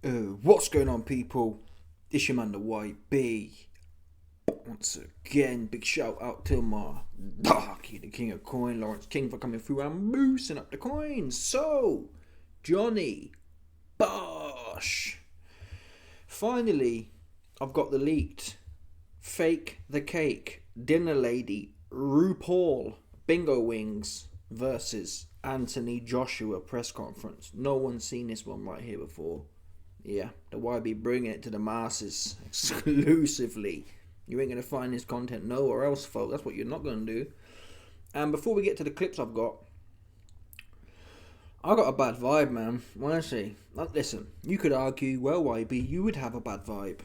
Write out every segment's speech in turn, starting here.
What's going on, people? It's your man, the YB. Once again, big shout out to my Darky, the king of coin, Lawrence King, for coming through and boosting up the coins. So, Johnny Bosh. Finally, I've got the leaked fake the cake dinner lady RuPaul Bingo Wings versus Anthony Joshua press conference. No one's seen this one right here before. Yeah, the YB bringing it to the masses exclusively. You ain't going to find this content nowhere else, folks. That's what you're not going to do. And before we get to the clips I got a bad vibe, man. Honestly, listen, you could argue, well, YB, you would have a bad vibe.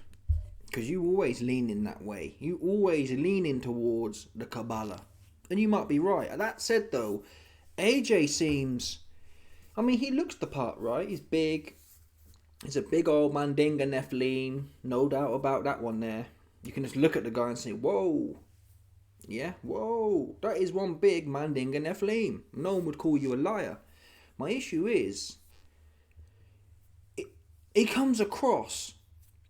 Because you always lean in that way. You always lean in towards the Kabbalah. And you might be right. That said, though, AJ seems... I mean, he looks the part, right? He's big. He's a big old Mandinga Nephilim. No doubt about that one there. You can just look at the guy and say, whoa. Yeah, whoa. That is one big Mandinga Nephilim. No one would call you a liar. My issue is, it comes across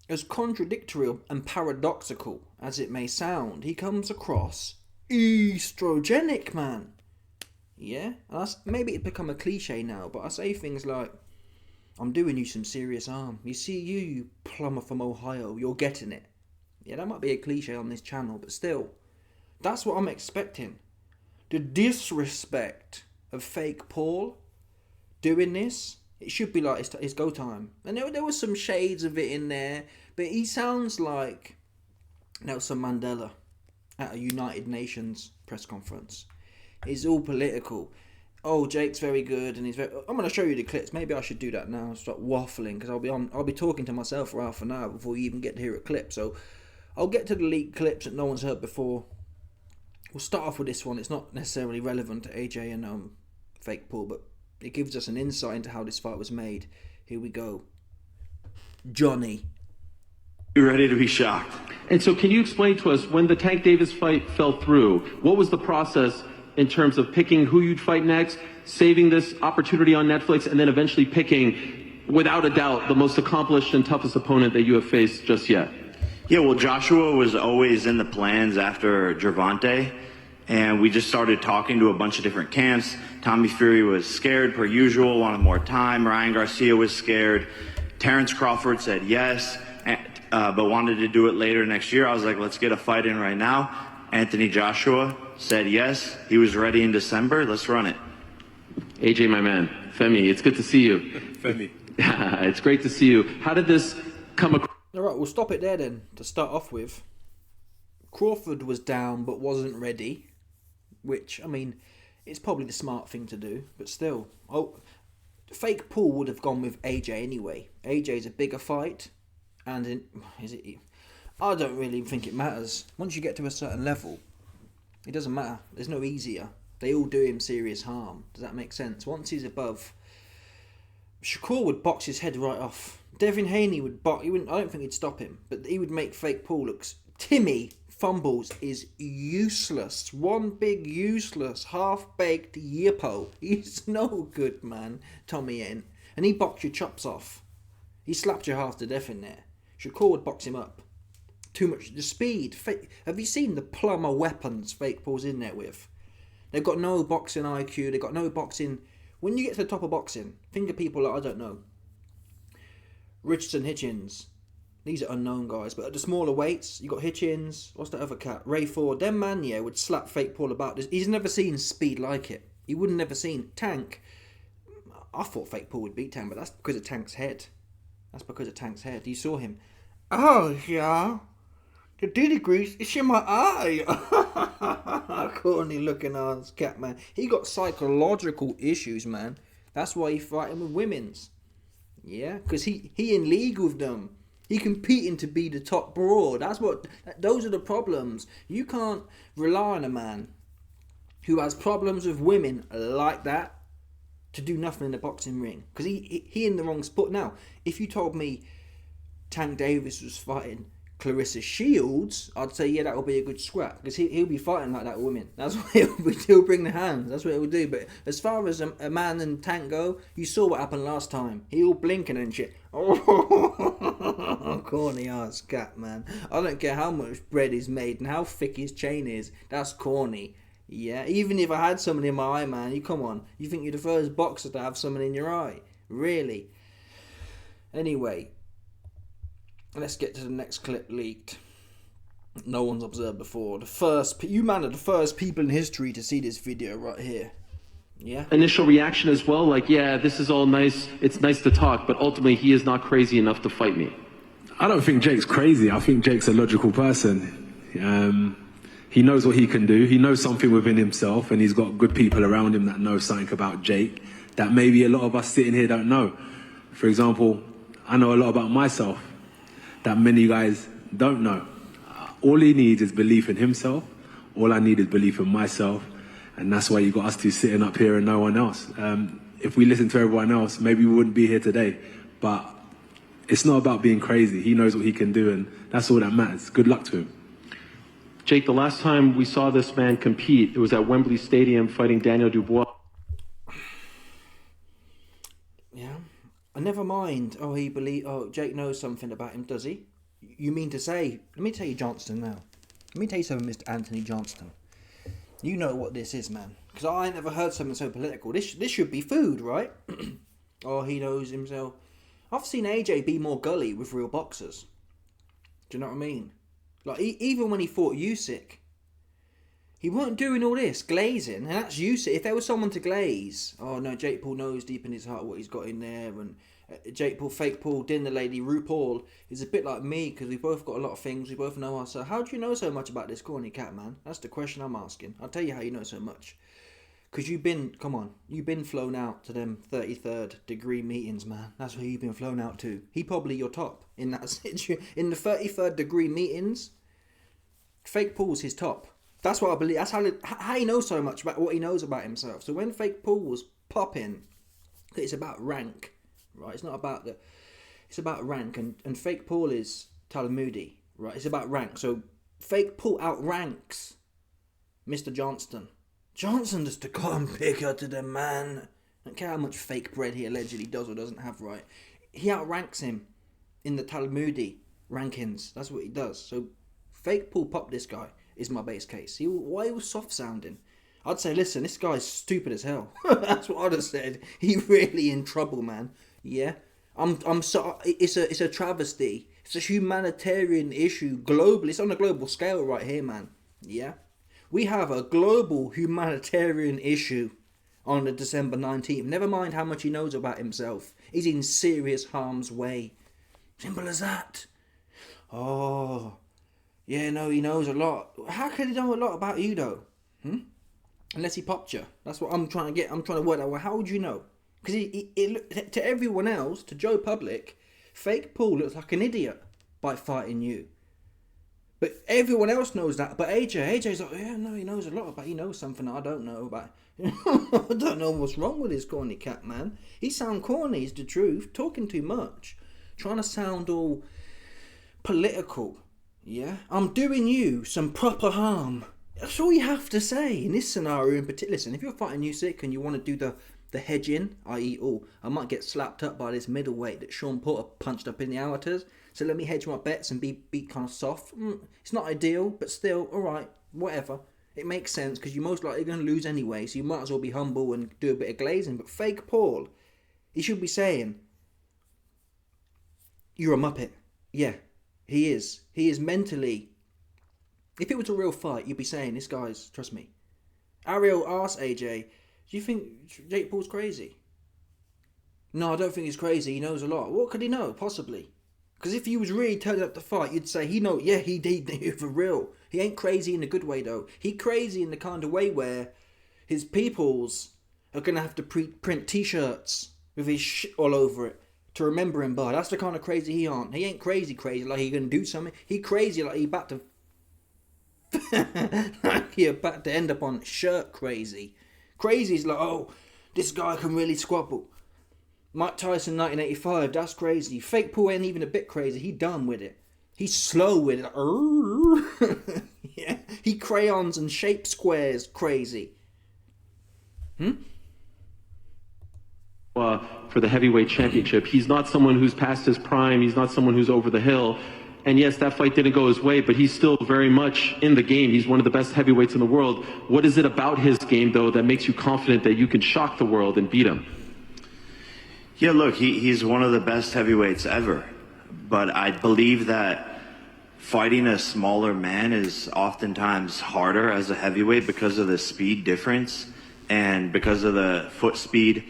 as contradictory and paradoxical as it may sound. He comes across estrogenic, man. Yeah? Maybe it's become a cliche now, but I say things like, I'm doing you some serious harm. You see, you plumber from Ohio, you're getting it. Yeah, that might be a cliche on this channel, but still, that's what I'm expecting. The disrespect of fake Paul doing this, it should be like it's go time. And there was some shades of it in there, but he sounds like Nelson Mandela at a United Nations press conference. It's all political. Oh, Jake's very good, and I'm going to show you the clips. Maybe I should do that now. Start waffling, because I'll be talking to myself for half an hour before you even get to hear a clip. So I'll get to the leaked clips that no one's heard before. We'll start off with this one. It's not necessarily relevant to AJ and fake Paul, but it gives us an insight into how this fight was made. Here we go. Johnny. You're ready to be shocked. And so can you explain to us, when the Tank Davis fight fell through, what was the process in terms of picking who you'd fight next, saving this opportunity on Netflix, and then eventually picking, without a doubt, the most accomplished and toughest opponent that you have faced just yet? Yeah, well, Joshua was always in the plans after Gervonta, and we just started talking to a bunch of different camps. Tommy Fury was scared per usual, wanted more time. Ryan Garcia was scared. Terrence Crawford said yes, but wanted to do it later next year. I was like, let's get a fight in right now. Anthony Joshua said yes. He was ready in December. Let's run it. AJ, my man. Femi, it's good to see you. Femi. It's great to see you. How did this come across? Alright, we'll stop it there then, to start off with. Crawford was down but wasn't ready. Which, I mean, it's probably the smart thing to do, but still. Fake Paul would have gone with AJ anyway. AJ's a bigger fight, and I don't really think it matters. Once you get to a certain level, it doesn't matter. There's no easier. They all do him serious harm. Does that make sense? Once he's above, Shakur would box his head right off. Devin Haney would box. I don't think he'd stop him, but he would make fake Paul look. Timmy Fumbles is useless. One big useless half-baked yippo. He's no good, man. Tommy N. And he boxed your chops off. He slapped your half to death in there. Shakur would box him up. Too much. The speed. Have you seen the plumber weapons fake Paul's in there with? They've got no boxing IQ. They've got no boxing. When you get to the top of boxing, think of people like, I don't know, Richardson Hitchens. These are unknown guys. But at the smaller weights, you got Hitchens. What's that other cat? Ray Ford. Them man, yeah, would slap fake Paul about. He's never seen speed like it. He would never seen Tank. I thought fake Paul would beat Tank, but that's because of Tank's head. That's because of Tank's head. You saw him. Oh, yeah. The diddy grease is in my eye. Corny looking ass cat, man. He got psychological issues, man. That's why he fighting with women's. Yeah, because he in league with them. He competing to be the top broad. Those are the problems. You can't rely on a man who has problems with women like that to do nothing in the boxing ring. Because he in the wrong spot. Now, if you told me Tank Davis was fighting Clarissa Shields, I'd say, yeah, that'll be a good scrap. Because he'll be fighting like that with women. That's what he'll bring the hands. That's what he'll do. But as far as a man and Tank go, you saw what happened last time. He'll blinking and shit. Oh, corny ass cat, man. I don't care how much bread is made and how thick his chain is. That's corny. Yeah, even if I had someone in my eye, man, you come on. You think you're the first boxer to have someone in your eye? Really? Anyway, let's get to the next clip leaked. No one's observed before. You man are the first people in history to see this video right here. Yeah? Initial reaction as well, like, yeah, this is all nice. It's nice to talk, but ultimately he is not crazy enough to fight me. I don't think Jake's crazy. I think Jake's a logical person. He knows what he can do. He knows something within himself, and he's got good people around him that know something about Jake that maybe a lot of us sitting here don't know. For example, I know a lot about myself that many guys don't know. All he needs is belief in himself. All I need is belief in myself. And that's why you got us two sitting up here and no one else. If we listened to everyone else, maybe we wouldn't be here today. But it's not about being crazy. He knows what he can do, and that's all that matters. Good luck to him. Jake, the last time we saw this man compete, it was at Wembley Stadium fighting Daniel Dubois. Yeah. Never mind. Jake knows something about him, does he? You mean to say... Let me tell you Johnston now. Let me tell you something, Mr. Anthony Johnston. You know what this is, man. Because I ain't never heard something so political. This should be food, right? Oh, he knows himself. I've seen AJ be more gully with real boxers. Do you know what I mean? Like, even when he fought Usyk, he weren't doing all this, glazing. And that's Usyk. If there was someone to glaze, oh no, Jake Paul knows deep in his heart what he's got in there. And Jake Paul, fake Paul, dinner lady, RuPaul is a bit like me because we both got a lot of things. We both know ourselves. How do you know so much about this corny cat, man? That's the question I'm asking. I'll tell you how you know so much. Because you've been flown out to them 33rd degree meetings, man. That's where you've been flown out to. He probably your top in that situation. In the 33rd degree meetings, fake Paul's his top. That's what I believe. That's how he knows so much about what he knows about himself. So when fake Paul was popping, it's about rank, right? It's not about it's about rank. And fake Paul is Talmudi, right? It's about rank. So fake Paul outranks Mr. Johnston. Johnson just to come bigger to the man. I don't care how much fake bread he allegedly does or doesn't have, right? He outranks him in the Talmudi rankings. That's what he does. So fake Paul pop this guy is my base case. Why he was soft sounding? I'd say, listen, this guy's stupid as hell. That's what I'd have said. He really in trouble, man. Yeah, I'm so. It's a travesty. It's a humanitarian issue globally. It's on a global scale right here, man. Yeah. We have a global humanitarian issue on the December 19th. Never mind how much he knows about himself. He's in serious harm's way. Simple as that. Oh, yeah, no, he knows a lot. How can he know a lot about you, though? Unless he popped you. That's what I'm trying to get. I'm trying to work that way. How would you know? Because to everyone else, to Joe Public, fake Paul looks like an idiot by fighting you. But everyone else knows that. But AJ's like, yeah, no, he knows a lot about. He knows something I don't know about. I don't know what's wrong with this corny cat, man. He sound corny, is the truth. Talking too much, trying to sound all political. Yeah, I'm doing you some proper harm. That's all you have to say in this scenario in particular. Listen, if you're fighting Usyk and you want to do the hedging, i.e., I might get slapped up by this middleweight that Sean Porter punched up in the amateurs. So let me hedge my bets and be kind of soft. It's not ideal, but still, alright, whatever. It makes sense because you're most likely going to lose anyway, so you might as well be humble and do a bit of glazing. But fake Paul, he should be saying, you're a muppet. Yeah, he is. He is mentally. If it was a real fight, you'd be saying, this guy's, trust me. Ariel asked AJ, do you think Jake Paul's crazy? No, I don't think he's crazy. He knows a lot. What could he know, possibly? Because if he was really turning up to fight, you'd say, he did for real. He ain't crazy in a good way, though. He crazy in the kind of way where his peoples are going to have to print t-shirts with his shit all over it to remember him by. That's the kind of crazy he aren't. He ain't crazy like he going to do something. He crazy like he about to... like he about to end up on shirt crazy. Crazy's like, oh, this guy can really squabble. Mike Tyson 1985, that's crazy. Fake Paul ain't even a bit crazy. He done with it. He's slow with yeah. He crayons and shape squares crazy. For the heavyweight championship. He's not someone who's past his prime. He's not someone who's over the hill. And yes, that fight didn't go his way, but he's still very much in the game. He's one of the best heavyweights in the world. What is it about his game, though, that makes you confident that you can shock the world and beat him? Yeah, look, he's one of the best heavyweights ever. But I believe that fighting a smaller man is oftentimes harder as a heavyweight because of the speed difference and because of the foot speed,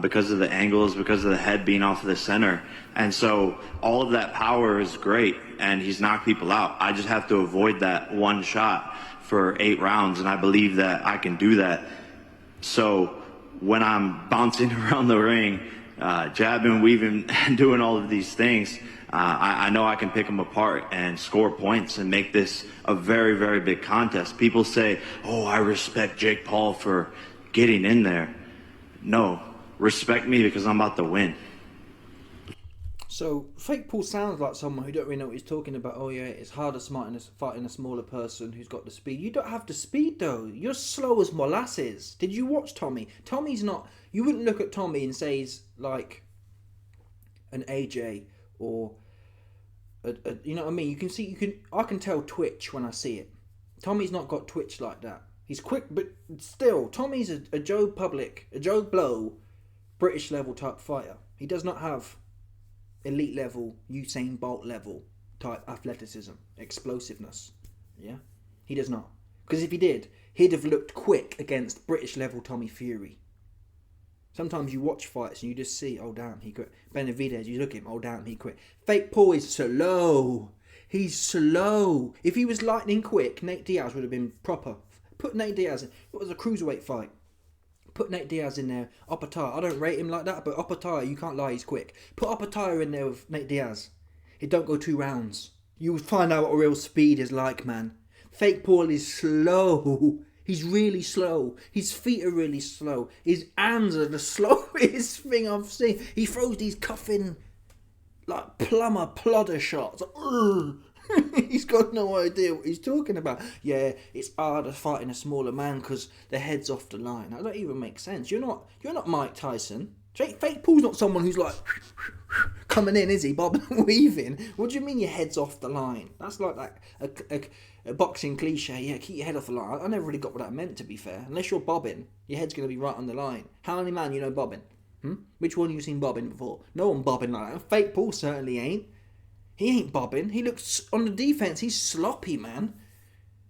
because of the angles, because of the head being off of the center. And so all of that power is great, and he's knocked people out. I just have to avoid that one shot for 8 rounds, and I believe that I can do that. So when I'm bouncing around the ring, jabbing, weaving, and doing all of these things, I know I can pick them apart and score points and make this a very, very big contest. People say, oh, I respect Jake Paul for getting in there. No, respect me because I'm about to win. So, Fake Paul sounds like someone who don't really know what he's talking about. Oh yeah, it's harder fighting a smaller person who's got the speed. You don't have the speed though. You're slow as molasses. Did you watch Tommy? Tommy's not... You wouldn't look at Tommy and say he's like an AJ or... you know what I mean? You can see... I can tell twitch when I see it. Tommy's not got twitch like that. He's quick, but still, Tommy's a Joe Blow, British level type fighter. He does not have elite level, Usain Bolt level type athleticism, explosiveness. Yeah? He does not. Because if he did, he'd have looked quick against British level Tommy Fury. Sometimes you watch fights and you just see, oh damn, he quit. Benavidez, you look at him, oh damn, he quit. Fake Paul is slow. He's slow. If he was lightning quick, Nate Diaz would have been proper. Put Nate Diaz in. It was a cruiserweight fight. Put Nate Diaz in there. Opataya. I don't rate him like that, but Opataya, you can't lie, he's quick. Put Opataya in there with Nate Diaz. It don't go 2 rounds. You will find out what real speed is like, man. Fake Paul is slow. He's really slow. His feet are really slow. His hands are the slowest thing I've seen. He throws these cuffing, like plodder shots. He's got no idea what he's talking about. Yeah, it's harder fighting a smaller man because the head's off the line. That don't even make sense. You're not Mike Tyson. Fake Paul's not someone who's like coming in, is he? Bobbing and weaving. What do you mean your head's off the line? That's like that a boxing cliche. Yeah, keep your head off the line. I never really got what that meant, to be fair. Unless you're bobbing, your head's going to be right on the line. How many man you know bobbing? Which one have you seen bobbing before? No one bobbing like that. Fake Paul certainly ain't. He ain't bobbing. He looks, on the defense, he's sloppy, man.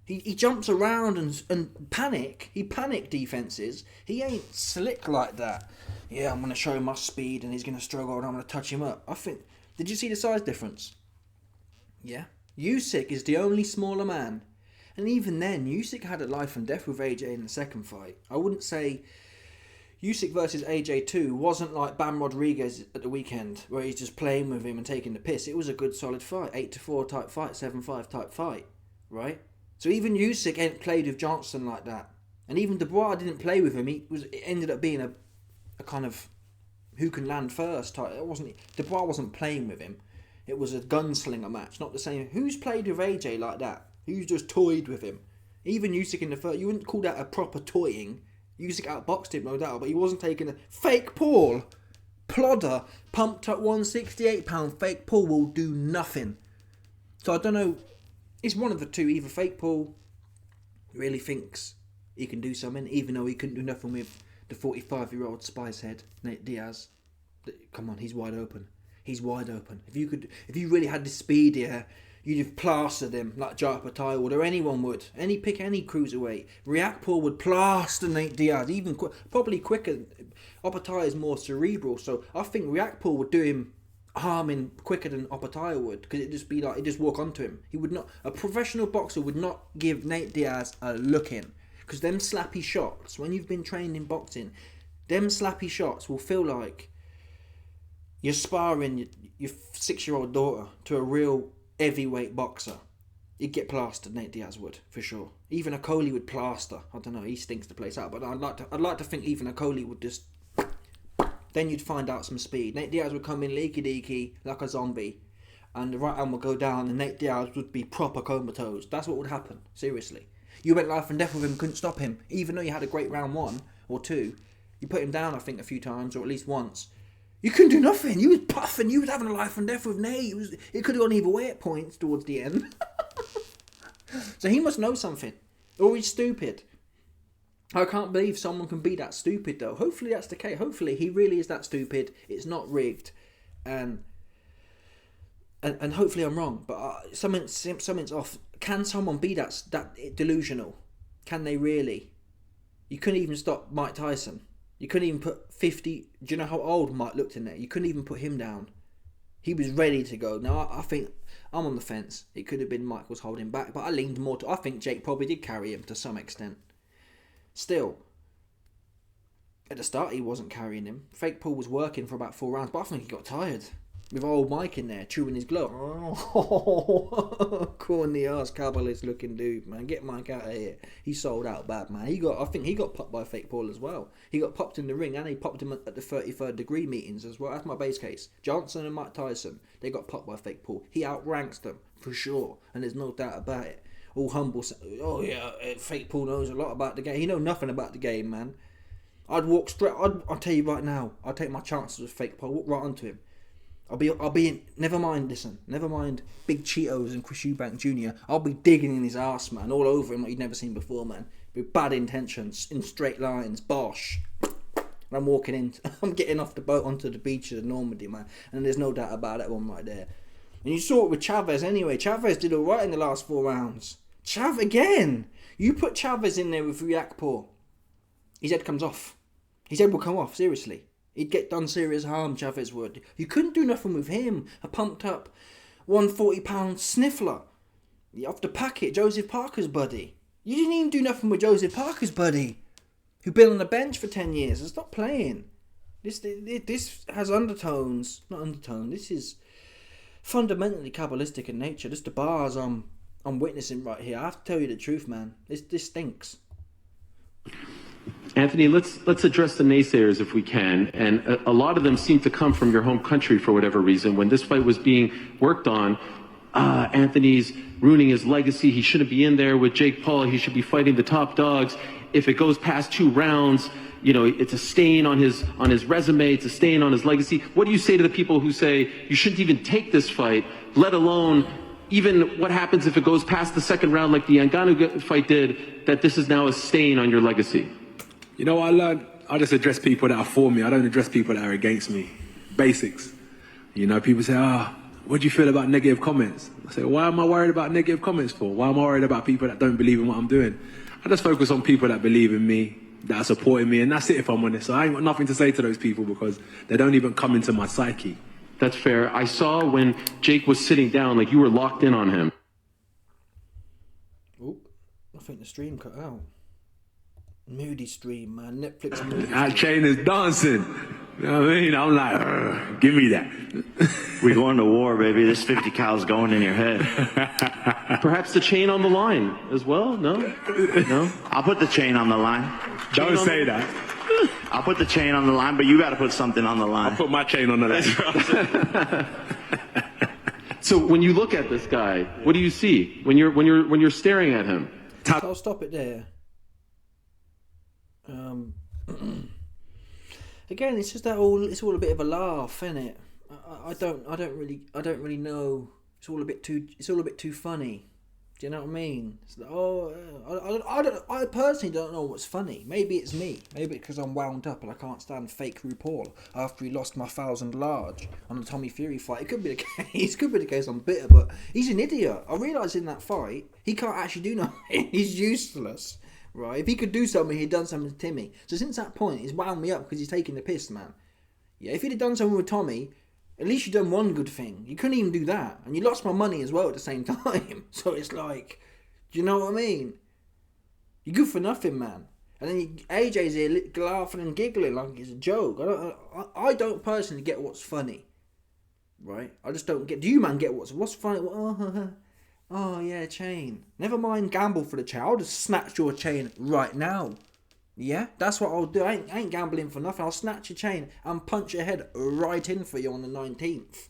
He jumps around and panic. He panic defenses. He ain't slick like that. Yeah, I'm going to show him my speed and he's going to struggle and I'm going to touch him up. I think... Did you see the size difference? Yeah. Usyk is the only smaller man. And even then, Usyk had a life and death with AJ in the second fight. I wouldn't say... Usyk versus AJ 2 wasn't like Bam Rodriguez at the weekend, where he's just playing with him and taking the piss. It was a good solid fight, 8-4 type fight, 7-5 type fight, right? So even Usyk ain't played with Johnson like that, and even Dubois didn't play with him. It ended up being a kind of who can land first type. Dubois wasn't playing with him. It was a gunslinger match, not the same. Who's played with AJ like that? Who's just toyed with him? Even Usyk in the first, you wouldn't call that a proper toying. Usyk outboxed him, no doubt, but he wasn't taking a... Fake Paul! Plodder, pumped up 168 pound. Fake Paul will do nothing. So I don't know... It's one of the two. Either Fake Paul really thinks he can do something, even though he couldn't do nothing with the 45-year-old spice head, Nate Diaz. Come on, he's wide open. He's wide open. If you really had the speed here... You'd have plastered him like Opataya would, or anyone would. Pick any cruiserweight. Riakporhe would plaster Nate Diaz, even probably quicker. Opataya is more cerebral, so I think Riakporhe would do him harming quicker than Opataya would, because it'd just be like, he'd just walk onto him. He would not. A professional boxer would not give Nate Diaz a look in, because them slappy shots, when you've been trained in boxing, them slappy shots will feel like you're sparring your 6-year-old daughter to a real heavyweight boxer. You'd get plastered. Nate Diaz would, for sure. Even a Coley would plaster. I don't know, he stinks the place out, but I'd like to think even a Coley would just... Then you'd find out some speed. Nate Diaz would come in leaky-deaky like a zombie. and the right hand would go down, and Nate Diaz would be proper comatose. That's what would happen. Seriously. You went life and death with him, couldn't stop him. Even though you had a great round 1 or 2, you put him down, I think, a few times, or at least once. You couldn't do nothing. You was puffing. You was having a life and death with Nate. It could have gone either way at points towards the end. So he must know something. Or he's stupid. I can't believe someone can be that stupid, though. Hopefully that's the case. Hopefully he really is that stupid. It's not rigged. And hopefully I'm wrong. But something's off. Can someone be that delusional? Can they really? You couldn't even stop Mike Tyson. You couldn't even put 50... Do you know how old Mike looked in there? You couldn't even put him down. He was ready to go. Now, I think... I'm on the fence. It could have been Mike was holding back, but I leaned more to... I think Jake probably did carry him to some extent. Still, at the start he wasn't carrying him. Fake Paul was working for about 4 rounds, but I think he got tired. With old Mike in there, chewing his glove. Oh, corny ass cabalist looking dude, man. Get Mike out of here. He sold out bad, man. I think he got popped by Fake Paul as well. He got popped in the ring, and he popped him at the 33rd degree meetings as well. That's my base case. Johnson and Mike Tyson, they got popped by Fake Paul. He outranks them, for sure. And there's no doubt about it. All humble. Oh, yeah, Fake Paul knows a lot about the game. He knows nothing about the game, man. I'd walk straight... I'll tell you right now. I'll take my chances with Fake Paul. Walk right onto him. I'll be in, never mind Big Cheetos and Chris Eubank Jr. I'll be digging in his ass, man, all over him like you'd never seen before, man. With bad intentions, in straight lines, bosh. And I'm walking in, I'm getting off the boat onto the beach of Normandy, man. And there's no doubt about that one right there. And you saw it with Chavez anyway. Chavez did alright in the last 4 rounds. Again! You put Chavez in there with Riakpo, his head comes off. His head will come off, seriously. He'd get done serious harm, Chavez would. You couldn't do nothing with him. A pumped up 140-pound sniffler. Off the packet, Joseph Parker's buddy. You didn't even do nothing with Joseph Parker's buddy, who'd been on the bench for 10 years and stopped playing. This has undertones. Not undertone. This is fundamentally Kabbalistic in nature. Just the bars I'm witnessing right here. I have to tell you the truth, man. This stinks. Anthony, let's address the naysayers if we can. And a lot of them seem to come from your home country for whatever reason. When this fight was being worked on, Anthony's ruining his legacy. He shouldn't be in there with Jake Paul. He should be fighting the top dogs. If it goes past 2 rounds, you know, it's a stain on his resume. It's a stain on his legacy. What do you say to the people who say you shouldn't even take this fight, let alone even what happens if it goes past the 2nd round like the Ngannou fight did, that this is now a stain on your legacy? You know what I learned? I just address people that are for me. I don't address people that are against me. Basics. You know, people say, what do you feel about negative comments? I say, why am I worried about negative comments for? Why am I worried about people that don't believe in what I'm doing? I just focus on people that believe in me, that are supporting me, and that's it if I'm honest. So I ain't got nothing to say to those people because they don't even come into my psyche. That's fair. I saw when Jake was sitting down, like you were locked in on him. Oh, I think the stream cut out. Moody stream, man. Netflix moody That stream. chain is dancing. You know what I mean? I'm like, give me that. We going to war, baby. This 50 cal's going in your head. Perhaps the chain on the line as well? No? No? I'll put the chain on the line. Don't say that. I'll put the chain on the line, but you got to put something on the line. I'll put my chain on the line. So when you look at this guy, what do you see when you're staring at him? So I'll stop it there. Again, it's just that it's all a bit of a laugh, isn't it? I don't really know. It's all a bit too funny. Do you know what I mean? It's like, I personally don't know what's funny. Maybe it's me. Maybe because I'm wound up and I can't stand fake RuPaul after he lost my 1,000 large on the Tommy Fury fight. It could be the case. It could be the case I'm bitter, but he's an idiot. I realised in that fight he can't actually do nothing. He's useless. Right? If he could do something, he'd done something to Timmy. So since that point, he's wound me up because he's taking the piss, man. Yeah, if he'd have done something with Tommy, at least you'd done one good thing. You couldn't even do that. And you lost my money as well at the same time. So it's like, do you know what I mean? You're good for nothing, man. And then AJ's here laughing and giggling like it's a joke. I don't personally get what's funny. Right? I just don't get... Do you, man, get what's funny? Oh, yeah, chain. Never mind gamble for the chain. I'll just snatch your chain right now. Yeah? That's what I'll do. I ain't gambling for nothing. I'll snatch your chain and punch your head right in for you on the 19th.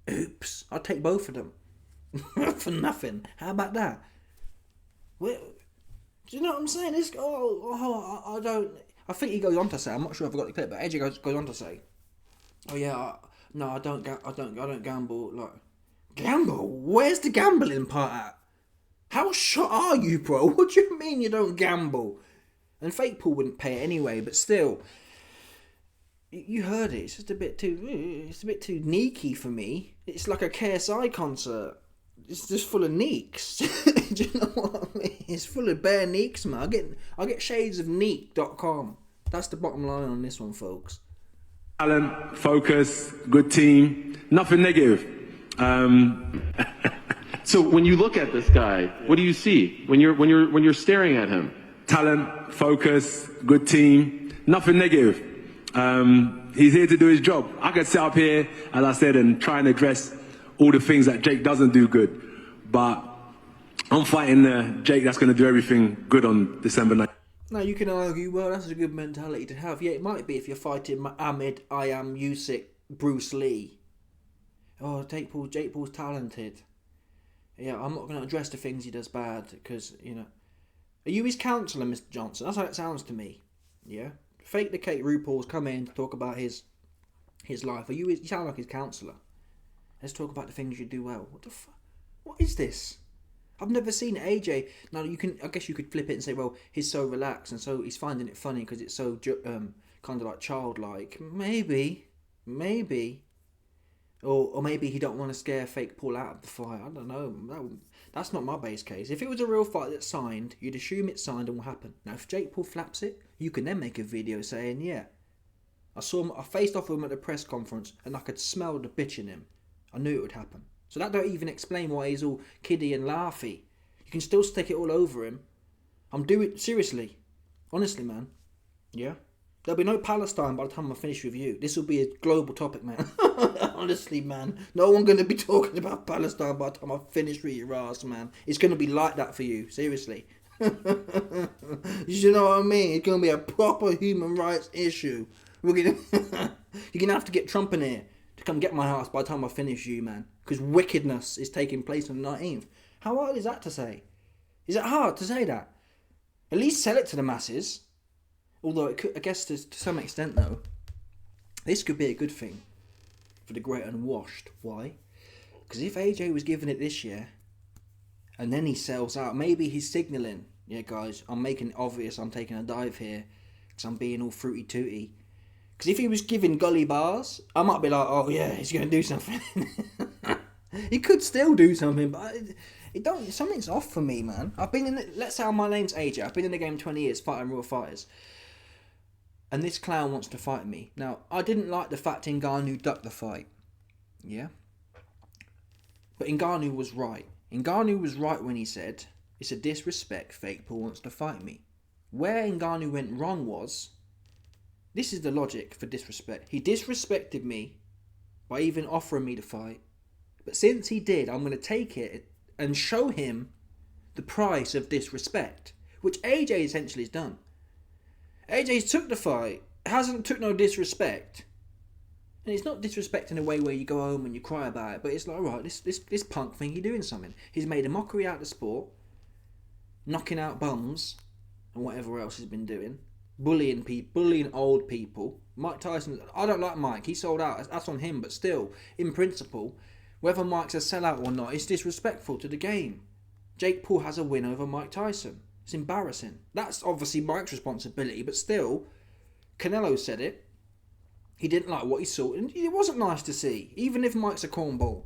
Oops, I'll take both of them for nothing. How about that? Well, do you know what I'm saying? I don't. I think he goes on to say. I'm not sure if I got the clip, but AJ goes on to say, "Oh yeah, no, I don't gamble. Like, gamble? Where's the gambling part at? How shot are you, bro? What do you mean you don't gamble?" And Fake Paul wouldn't pay it anyway, but still, you heard it. It's just a bit too. It's a bit too neaky for me. It's like a KSI concert. It's just full of neeks. Do you know what I mean? It's full of bare neeks, man. I get shades of neek.com. That's the bottom line on this one, folks. Talent, focus, good team, nothing negative. So when you look at this guy, what do you see when you're staring at him? Talent, focus, good team, nothing negative. He's here to do his job. I could sit up here, as I said, and try and address all the things that Jake doesn't do good. But I'm fighting Jake that's going to do everything good on December 9th. Now you can argue, well, that's a good mentality to have. Yeah, it might be if you're fighting Ahmed, Usyk, Bruce Lee. Oh, Jake Paul's talented. Yeah, I'm not going to address the things he does bad because, you know. Are you his counsellor, Mr. Johnson? That's how it sounds to me. Yeah? Fake the Cake RuPaul's come in to talk about his life. You sound like his counsellor. Let's talk about the things you do well. What the fuck? What is this? I've never seen AJ. Now I guess you could flip it and say, well, he's so relaxed and so he's finding it funny because it's so kind of like childlike. Maybe, or maybe he don't want to scare Fake Paul out of the fight. I don't know. That's not my base case. If it was a real fight that's signed, you'd assume it's signed and will happen. Now, if Jake Paul flaps it, you can then make a video saying, yeah, I faced off with him at the press conference and I could smell the bitch in him. I knew it would happen. So that don't even explain why he's all kiddie and laughy. You can still stick it all over him. Seriously. Honestly, man. Yeah? There'll be no Palestine by the time I finish with you. This will be a global topic, man. Honestly, man. No one going to be talking about Palestine by the time I finish with your ass, man. It's going to be like that for you. Seriously. You know what I mean? It's going to be a proper human rights issue. You're going to have to get Trump in here to come get my house by the time I finish you, man. Because wickedness is taking place on the 19th. How hard is that to say? Is it hard to say that? At least sell it to the masses. Although, it could, I guess to some extent, though, this could be a good thing for the great unwashed. Why? Because if AJ was given it this year, and then he sells out, maybe he's signalling, yeah, guys, I'm making it obvious I'm taking a dive here, because I'm being all fruity-tooty. Because if he was giving gully bars, I might be like, oh yeah, he's going to do something. He could still do something, but something's off for me, man. Let's say my name's AJ, I've been in the game 20 years fighting real fighters. And this clown wants to fight me. Now, I didn't like the fact Ngannou ducked the fight. Yeah? But Ngannou was right. Ngannou was right when he said, it's a disrespect, Fake Paul wants to fight me. Where Ngannou went wrong was, this is the logic for disrespect. He disrespected me by even offering me to fight. But since he did, I'm going to take it and show him the price of disrespect. Which AJ essentially has done. AJ's took the fight, hasn't took no disrespect. And it's not disrespect in a way where you go home and you cry about it, but it's like, alright, this punk thing, he's doing something. He's made a mockery out of the sport, knocking out bums, and whatever else he's been doing. Bullying people, bullying old people. Mike Tyson, I don't like Mike, he sold out, that's on him, but still, in principle, whether Mike's a sellout or not, it's disrespectful to the game. Jake Paul has a win over Mike Tyson. It's embarrassing. That's obviously Mike's responsibility, but still, Canelo said it. He didn't like what he saw, and it wasn't nice to see. Even if Mike's a cornball,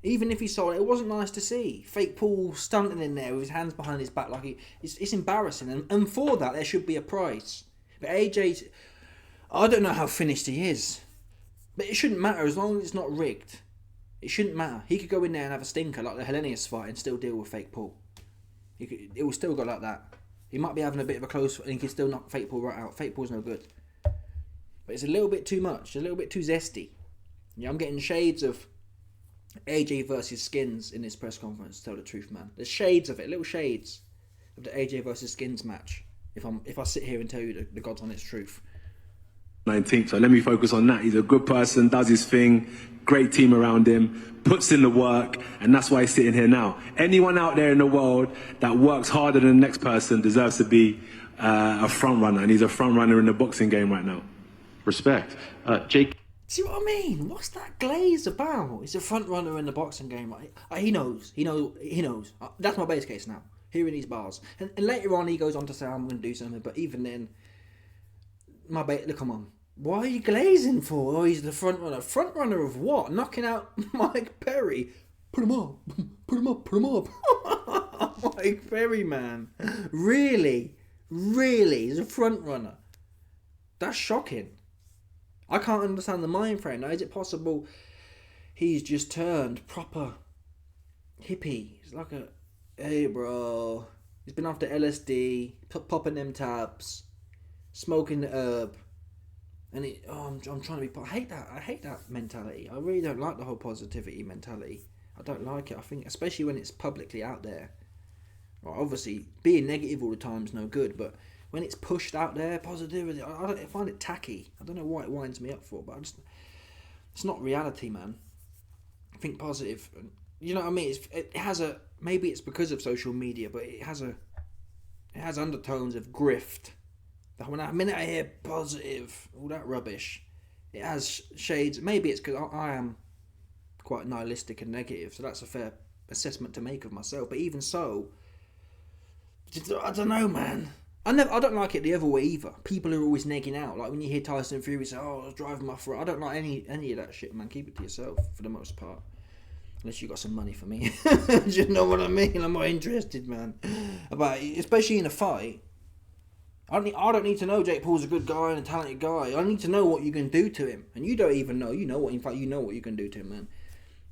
even if he saw it, it wasn't nice to see. Fake Paul stunting in there with his hands behind his back, like it's embarrassing. And for that, there should be a price. But AJ, I don't know how finished he is, but it shouldn't matter as long as it's not rigged. It shouldn't matter. He could go in there and have a stinker like the Hellenius fight and still deal with Fake Paul. It will still go like that. He might be having a bit of a close, and he can still knock Fake Paul right out. Fake Paul's no good. But it's a little bit too much. A little bit too zesty. Yeah, I'm getting shades of AJ versus Skins in this press conference, to tell the truth, man. There's shades of it, little shades of the AJ versus Skins match. If I sit here and tell you the God's honest truth. 19th. So let me focus on that. He's a good person, does his thing, great team around him, puts in the work, and that's why he's sitting here now. Anyone out there in the world that works harder than the next person deserves to be a front runner, and he's a front runner in the boxing game right now. Respect. Jake. See what I mean? What's that glaze about? He's a front runner in the boxing game. He knows. He knows. That's my base case now. Hearing these bars, and later on he goes on to say I'm going to do something. But even then, look, come on. Why are you glazing for? Oh, he's the front runner. Front runner of what? Knocking out Mike Perry. Put him up. Put him up. Put him up. Mike Perry, man. Really? He's a front runner. That's shocking. I can't understand the mind frame. Now, is it possible he's just turned proper hippie? He's like hey bro. He's been after LSD, popping them tabs, smoking the herb. And I'm trying to be. I hate that mentality. I really don't like the whole positivity mentality. I don't like it. I think, especially when it's publicly out there. Well, obviously, being negative all the time is no good, but when it's pushed out there, positivity, I find it tacky. I don't know why it winds me up for, but it's not reality, man. Think positive. You know what I mean? It has maybe it's because of social media, but it has undertones of grift. When a minute I hear positive, all that rubbish, it has shades. Maybe it's because I am quite nihilistic and negative, so that's a fair assessment to make of myself. But even so, I don't know, man. I don't like it the other way either. People are always negging out. Like when you hear Tyson Fury say, "Oh, I was driving my foot." I don't like any of that shit, man. Keep it to yourself for the most part. Unless you got some money for me. Do you know what I mean? I'm not interested, man. Especially in a fight. I don't need to know Jake Paul's a good guy and a talented guy. I need to know what you can do to him. And you don't even know. You know what you can do to him, man.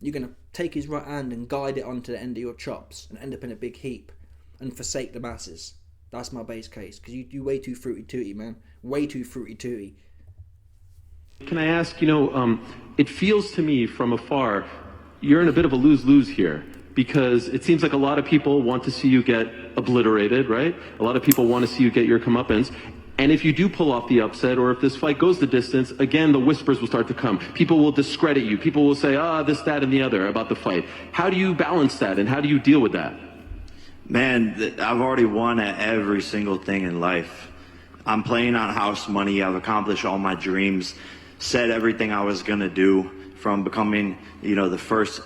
You're going to take his right hand and guide it onto the end of your chops and end up in a big heap and forsake the masses. That's my base case. Because you do way too fruity-tooty, man. Way too fruity-tooty. Can I ask, it feels to me from afar, you're in a bit of a lose-lose here. Because it seems like a lot of people want to see you get obliterated, right? A lot of people want to see you get your comeuppance. And if you do pull off the upset, or if this fight goes the distance, again, the whispers will start to come. People will discredit you. People will say, this, that, and the other about the fight. How do you balance that, and how do you deal with that? Man, I've already won at every single thing in life. I'm playing on house money. I've accomplished all my dreams, said everything I was going to do, from becoming, the first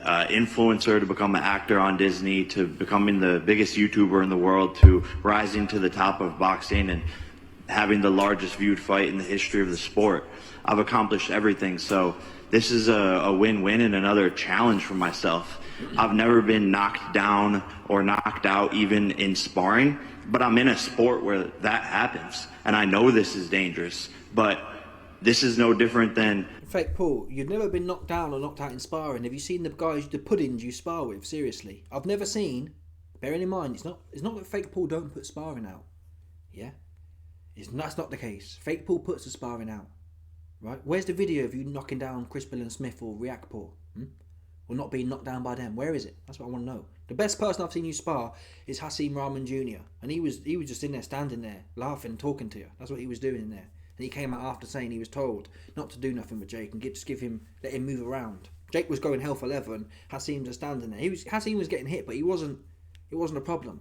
influencer to become an actor on Disney, to becoming the biggest YouTuber in the world, to rising to the top of boxing and having the largest viewed fight in the history of the sport. I've accomplished everything. So this is a win-win and another challenge for myself. I've never been knocked down or knocked out even in sparring, but I'm in a sport where that happens. And I know this is dangerous, but this is no different than... Fake Paul, you've never been knocked down or knocked out in sparring. Have you seen the puddings you spar with? Seriously. I've never seen, bearing in mind, it's not that Fake Paul don't put sparring out. Yeah? That's not the case. Fake Paul puts the sparring out. Right? Where's the video of you knocking down Chris Billen-Smith or Riakporhe? Or not being knocked down by them? Where is it? That's what I want to know. The best person I've seen you spar is Hasim Rahman Jr. And he was just in there, standing there, laughing, talking to you. That's what he was doing in there. And he came out after saying he was told not to do nothing with Jake and let him move around. Jake was going hell for leather and Hasim just standing there. Hasim was getting hit, but it wasn't a problem.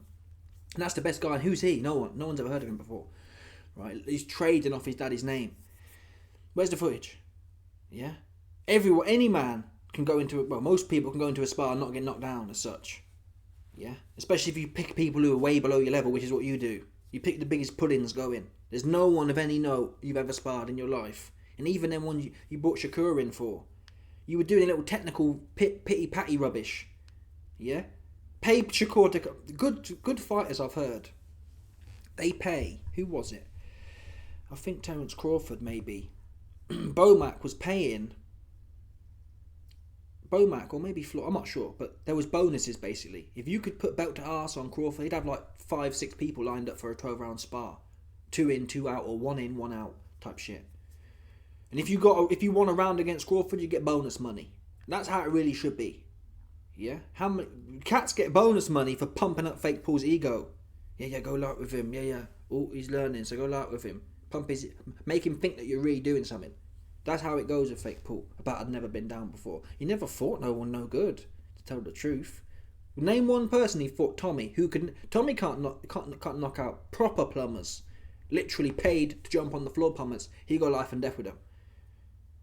And that's the best guy. And who's he? No one's ever heard of him before. Right? He's trading off his daddy's name. Where's the footage? Yeah? Any man can go into it. Well, most people can go into a spar and not get knocked down as such. Yeah? Especially if you pick people who are way below your level, which is what you do. You pick the biggest puddings going. There's no one of any note you've ever sparred in your life. And even then one you brought Shakur in for. You were doing a little technical pity-patty rubbish. Yeah? Pay Shakur to... Good fighters I've heard. They pay. Who was it? I think Terence Crawford maybe. Bomac was paying... Bomac or maybe Floyd, I'm not sure, but there was bonuses basically. If you could put belt to arse on Crawford, he'd have like 5-6 people lined up for a 12-round spar. 2 in, 2 out, or 1 in, 1 out type shit. And if you won a round against Crawford, you get bonus money. That's how it really should be. Yeah? How many cats get bonus money for pumping up Fake Paul's ego? Yeah, go light with him. Yeah. Oh, he's learning, so go light with him. make him think that you're really doing something. That's how it goes with fake Paul. About I'd never been down before. He never fought no one no good, to tell the truth. Name one person he fought Tommy who can. Tommy can't knock out proper plumbers, literally paid to jump on the floor plumbers. He got life and death with them.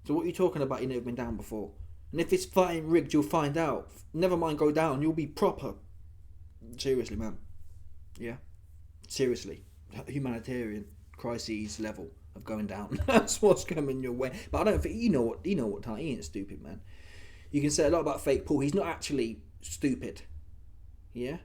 So what are you talking about? You never been down before. And if it's fighting rigged, you'll find out. Never mind go down, you'll be proper. Seriously, man. Yeah, seriously, humanitarian crises level of going down. That's what's coming your way. But I don't think you know what time. He ain't stupid, man. You can say a lot about fake Paul. He's not actually stupid. Yeah.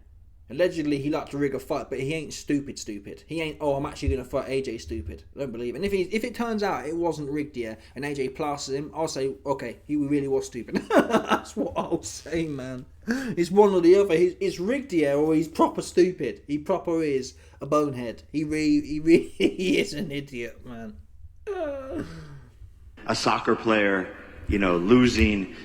Allegedly, he liked to rig a fight, but he ain't stupid. He ain't, I'm actually going to fight AJ stupid. I don't believe it. And if it turns out it wasn't rigged, yeah, and AJ plasters him, I'll say, okay, he really was stupid. That's what I'll say, man. It's one or the other. It's rigged, yeah, or he's proper stupid. He proper is a bonehead. He really is an idiot, man. A soccer player, losing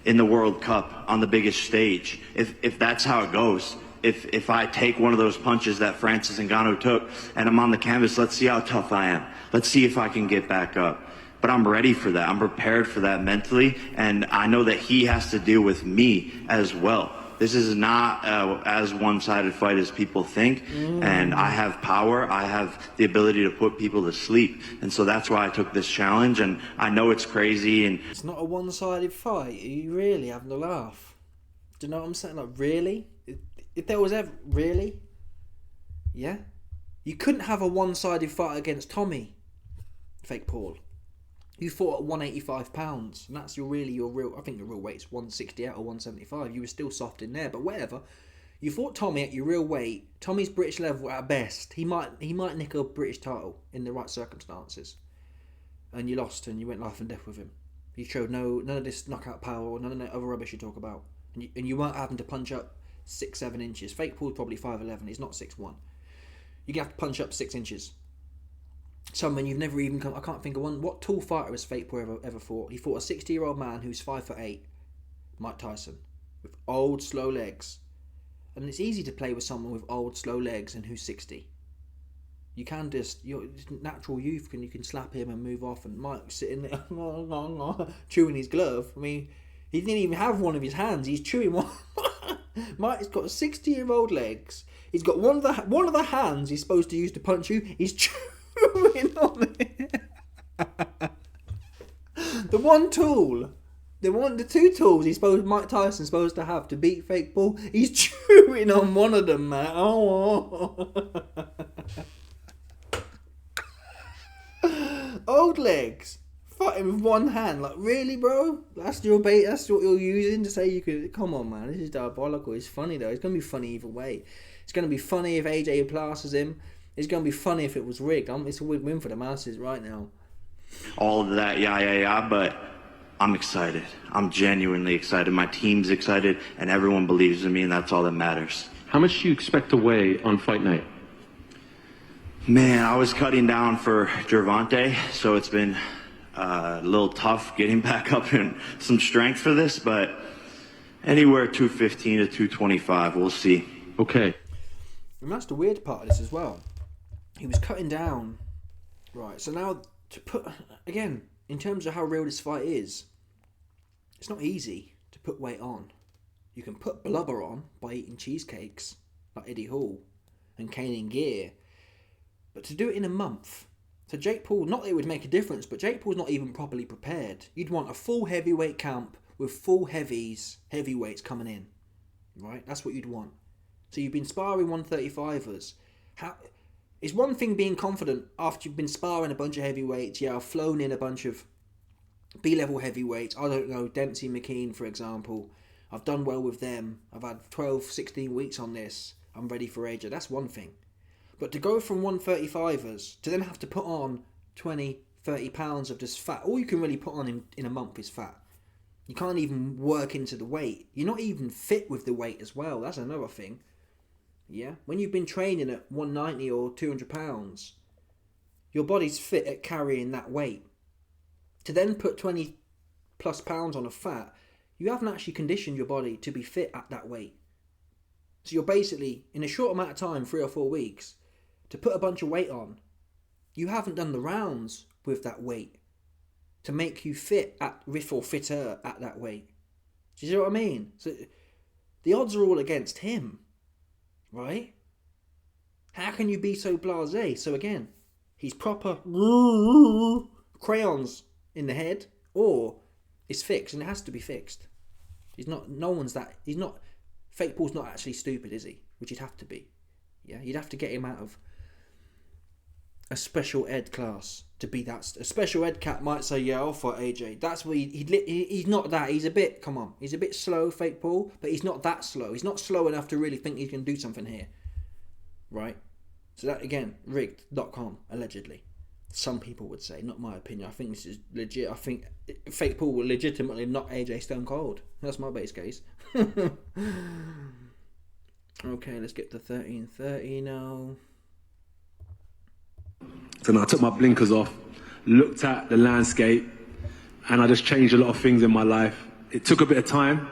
in the World Cup on the biggest stage. If that's how it goes. If I take one of those punches that Francis Ngannou took and I'm on the canvas, let's see how tough I am. Let's see if I can get back up. But I'm ready for that. I'm prepared for that mentally. And I know that he has to deal with me as well. This is not as one-sided fight as people think. And I have power. I have the ability to put people to sleep. And so that's why I took this challenge. And I know it's crazy. And it's not a one-sided fight. Are you really having a laugh? Do you know what I'm saying? Like, really? If there was ever... Really? Yeah? You couldn't have a one-sided fight against Tommy. Fake Paul. You fought at 185 pounds. And that's your real... I think your real weight's 168 or 175. You were still soft in there. But whatever. You fought Tommy at your real weight. Tommy's British level at best. He might nick a British title in the right circumstances. And you lost and you went life and death with him. You showed none of this knockout power or none of that other rubbish you talk about. And you weren't having to punch up 6-7 inches. Fake Paul's probably 5'11". He's not 6'1". You have to punch up 6 inches. Someone you've never even come. I can't think of one. What tall fighter has Fake Paul ever fought? He fought a 60-year-old man who's 5'8", Mike Tyson, with old slow legs. And it's easy to play with someone with old slow legs and who's 60. You can your natural youth you can slap him and move off. And Mike's sitting there chewing his glove. I mean, he didn't even have one of his hands. He's chewing one. Mike's got 60-year-old legs. He's got one of the hands he's supposed to use to punch you. He's chewing on it. The two tools Mike Tyson's supposed to have to beat Fake Paul. He's chewing on one of them, man. Oh. Old legs. Fighting with one hand, like really, bro? That's your bait. That's what you're using to say you could. Come on, man. This is diabolical. It's funny though. It's gonna be funny either way. It's gonna be funny if AJ plasters him. It's gonna be funny if it was rigged. It's a win-win for the masses right now. All of that, yeah. But I'm excited. I'm genuinely excited. My team's excited, and everyone believes in me, and that's all that matters. How much do you expect to weigh on fight night? Man, I was cutting down for Gervonta, so it's been a little tough getting back up in some strength for this, but anywhere 215 to 225, we'll see. Okay. And that's the weird part of this as well. He was cutting down. Right, so now to put, again, in terms of how real this fight is, it's not easy to put weight on. You can put blubber on by eating cheesecakes, like Eddie Hall and Kane Gear, but to do it in a month. So Jake Paul, not that it would make a difference, but Jake Paul's not even properly prepared. You'd want a full heavyweight camp with full heavyweights coming in, right? That's what you'd want. So you've been sparring 135ers. It's one thing being confident after you've been sparring a bunch of heavyweights. Yeah, I've flown in a bunch of B-level heavyweights. I don't know, Dempsey McKean, for example. I've done well with them. I've had 12, 16 weeks on this. I'm ready for AJ. That's one thing. But to go from 135ers to then have to put on 20, 30 pounds of just fat, all you can really put on in a month is fat. You can't even work into the weight. You're not even fit with the weight as well. That's another thing. Yeah? When you've been training at 190 or 200 pounds, your body's fit at carrying that weight. To then put 20 plus pounds on of fat, you haven't actually conditioned your body to be fit at that weight. So you're basically, in a short amount of time, 3 or 4 weeks, to put a bunch of weight on You haven't done the rounds with that weight to make you fit at or fitter at that weight. Do you see what I mean? So the odds are all against him, right? How can you be so blasé? So again, he's proper crayons in the head, or it's fixed, and it has to be fixed. He's not. No one's that. He's not. Fake Paul's not actually stupid, is he? Which he'd have to be. Yeah, you'd have to get him out of a special ed class to be that. A special ed cat might say, "Yeah, I'll fight AJ." That's what he's not that. He's a bit. Come on, he's a bit slow, Fake Paul, but he's not that slow. He's not slow enough to really think he can do something here, right? So that again, rigged.com allegedly. Some people would say, not my opinion. I think this is legit. I think Fake Paul will legitimately knock AJ Stone Cold. That's my base case. Okay, let's get to 13:30 now. So now I took my blinkers off, looked at the landscape, and I just changed a lot of things in my life. It took a bit of time,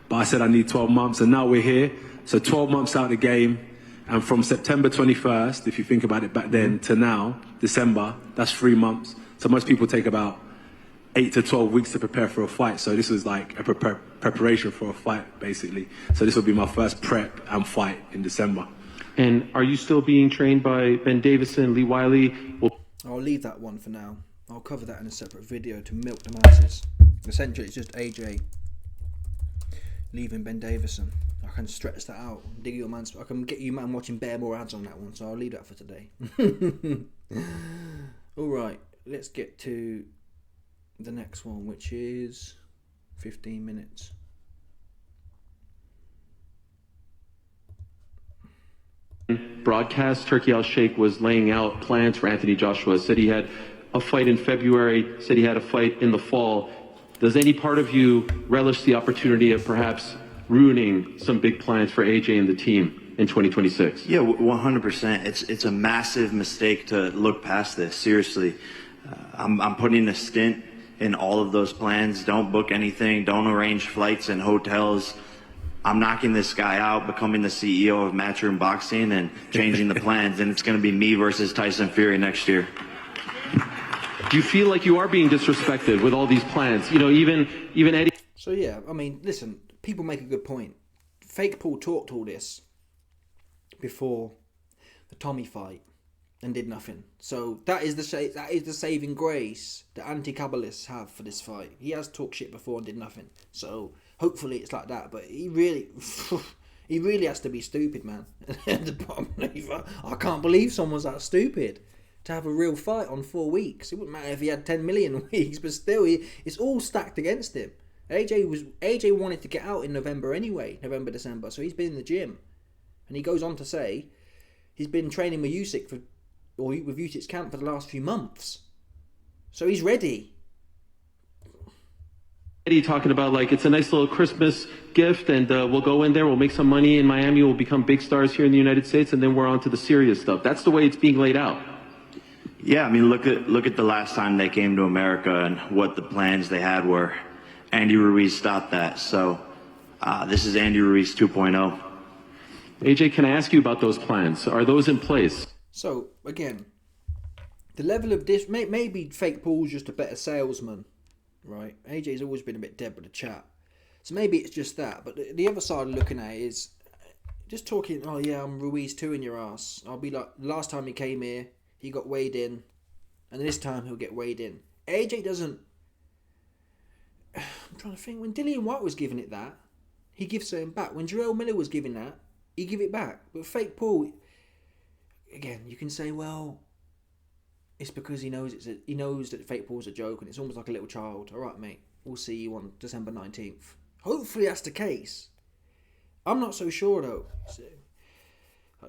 but I said I need 12 months, and now we're here. So 12 months out of the game, and from September 21st, if you think about it back then, to now, December, that's 3 months. So most people take about 8 to 12 weeks to prepare for a fight. So this was like a preparation for a fight, basically. So this will be my first prep and fight in December. And are you still being trained by Ben Davison, Lee Wiley? I'll leave that one for now. I'll cover that in a separate video to milk the masses. Essentially, it's just AJ leaving Ben Davison. I can stretch that out. Dig your man. I can get you man watching bare more ads on that one. So I'll leave that for today. All right, let's get to the next one, which is 15 minutes. Broadcast, Turki Al-Sheikh was laying out plans for Anthony Joshua. Said he had a fight in February, said he had a fight in the fall. Does any part of you relish the opportunity of perhaps ruining some big plans for AJ and the team in 2026? Yeah, 100%. It's a massive mistake to look past this. Seriously, I'm putting a stint in all of those plans. Don't book anything. Don't arrange flights and hotels. I'm knocking this guy out, becoming the CEO of Matchroom Boxing, and changing the plans. And it's going to be me versus Tyson Fury next year. Do you feel like you are being disrespected with all these plans? You know, even Eddie. So yeah, I mean, listen, people make a good point. Fake Paul talked all this before the Tommy fight and did nothing. So that is the saving grace that anti-Kabbalists have for this fight. He has talked shit before and did nothing. So hopefully it's like that. But he really has to be stupid, man. I can't believe someone's that stupid to have a real fight on 4 weeks. It wouldn't matter if he had 10 million weeks, but still, it's all stacked against him. AJ wanted to get out in November anyway, November, December. So he's been in the gym, and he goes on to say he's been training with Usyk with Usyk's camp for the last few months. So he's ready. Eddie talking about like it's a nice little Christmas gift, and we'll go in there, we'll make some money in Miami, we'll become big stars here in the United States, and then we're on to the serious stuff. That's the way it's being laid out. Yeah, I mean, look at the last time they came to America and what the plans they had were. Andy Ruiz stopped that. So this is Andy Ruiz 2.0. AJ, can I ask you about those plans? Are those in place? So again, the level of this, maybe Fake Paul's just a better salesman, right? AJ's always been a bit dead with the chat, so maybe it's just that. But the other side of looking at it is just talking. Oh yeah, I'm Ruiz 2 in your ass. I'll be like, last time he came here, he got weighed in, and this time he'll get weighed in. AJ doesn't. I'm trying to think. When Dillian White was giving it that, he gives something back. When Jarrell Miller was giving that, he give it back. But Fake Paul, again, you can say, well, it's because he knows he knows that Fake Paul's a joke, and it's almost like a little child. All right, mate, we'll see you on December 19th. Hopefully that's the case. I'm not so sure though.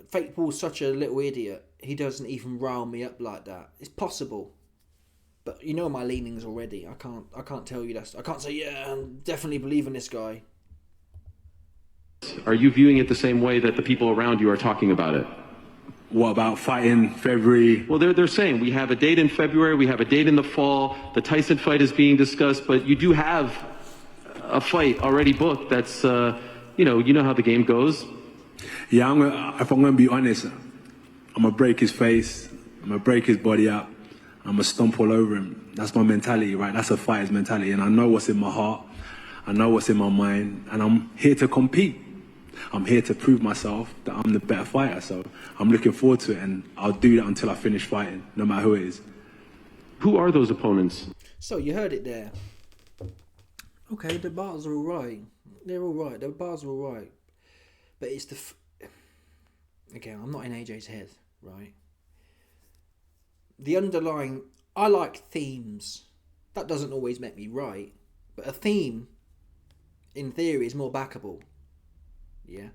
Fake Paul's such a little idiot. He doesn't even rile me up like that. It's possible, but you know my leanings already. I can't tell you that. I can't say yeah, I definitely believe in this guy. Are you viewing it the same way that the people around you are talking about it? What about fighting February? Well, they're saying we have a date in February, we have a date in the fall. The Tyson fight is being discussed, but you do have a fight already booked. That's you know how the game goes. Yeah, if I'm gonna be honest, I'm gonna break his face. I'm going to break his body up. I'm going to stomp all over him. That's my mentality, right? That's a fighter's mentality. And I know what's in my heart. I know what's in my mind. And I'm here to compete. I'm here to prove myself that I'm the better fighter. So I'm looking forward to it. And I'll do that until I finish fighting, no matter who it is. Who are those opponents? So you heard it there. Okay, the bars are all right. They're all right. The bars are all right. But it's the... Again, I'm not in AJ's head, right? The underlying... I like themes. That doesn't always make me right. But a theme, in theory, is more backable. Yeah?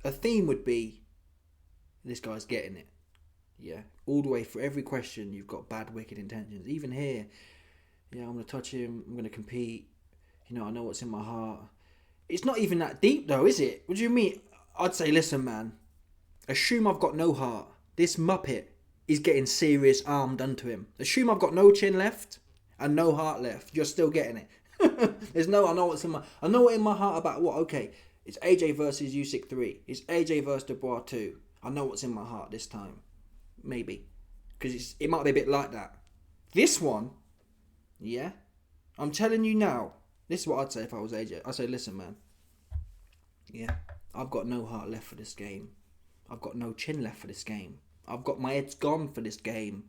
A theme would be, this guy's getting it. Yeah? All the way for every question, you've got bad, wicked intentions. Even here, yeah, I'm going to touch him. I'm going to compete. You know, I know what's in my heart. It's not even that deep, though, is it? What do you mean? I'd say, listen, man. Assume I've got no heart. This Muppet is getting serious harm done to him. Assume I've got no chin left and no heart left. You're still getting it. There's no, I know what's in my... I know what in my heart about what? Okay, it's AJ versus Usyk 3. It's AJ versus Dubois 2. I know what's in my heart this time. Maybe. Because it might be a bit like that. This one, yeah? I'm telling you now. This is what I'd say if I was AJ. I'd say, listen, man. Yeah? I've got no heart left for this game. I've got no chin left for this game. I've got my head's gone for this game.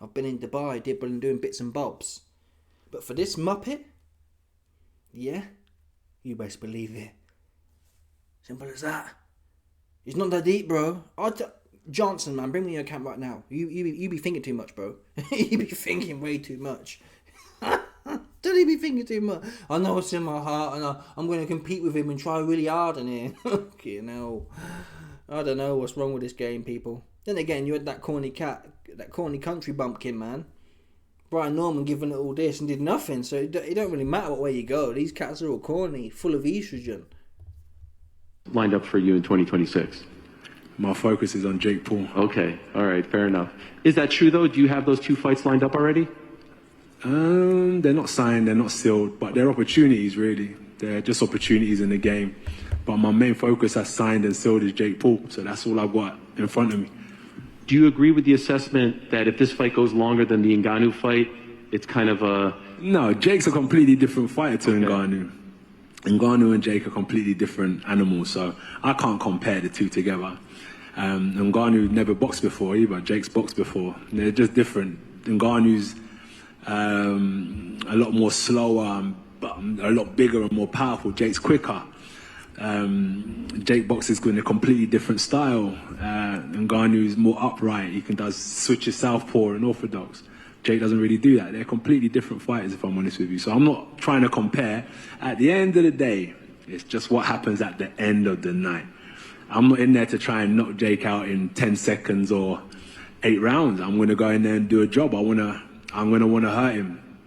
I've been in Dubai, doing bits and bobs. But for this Muppet, yeah, you best believe it. Simple as that. It's not that deep, bro. Johnson, man, bring me your camp right now. You be thinking too much, bro. You be thinking way too much. Don't he be thinking too much? I know what's in my heart, and I'm going to compete with him and try really hard on him. Okay, no. I don't know what's wrong with this game, people. Then again, you had that corny country bumpkin, man. Brian Norman giving it all this and did nothing, so it don't really matter what way you go. These cats are all corny, full of estrogen. Lined up for you in 2026? My focus is on Jake Paul. Okay, all right, fair enough. Is that true, though? Do you have those 2 fights lined up already? They're not signed, they're not sealed, but they're opportunities, really. They're just opportunities in the game. But my main focus as signed and sealed is Jake Paul, so that's all I've got in front of me. Do you agree with the assessment that if this fight goes longer than the Ngannou fight, it's kind of a... No, Jake's a completely different fighter to Ngannou. Ngannou and Jake are completely different animals, so I can't compare the two together. Ngannou never boxed before either. Jake's boxed before. They're just different. Ngannou's a lot more slower, but a lot bigger and more powerful. Jake's quicker. Jake boxes in a completely different style. Ngannou's more upright. He does switches southpaw and orthodox. Jake doesn't really do that. They're completely different fighters, if I'm honest with you. So I'm not trying to compare. At the end of the day, it's just what happens at the end of the night. I'm not in there to try and knock Jake out in 10 seconds or 8 rounds. I'm going to go in there and do a job. I'm going to want to hurt him.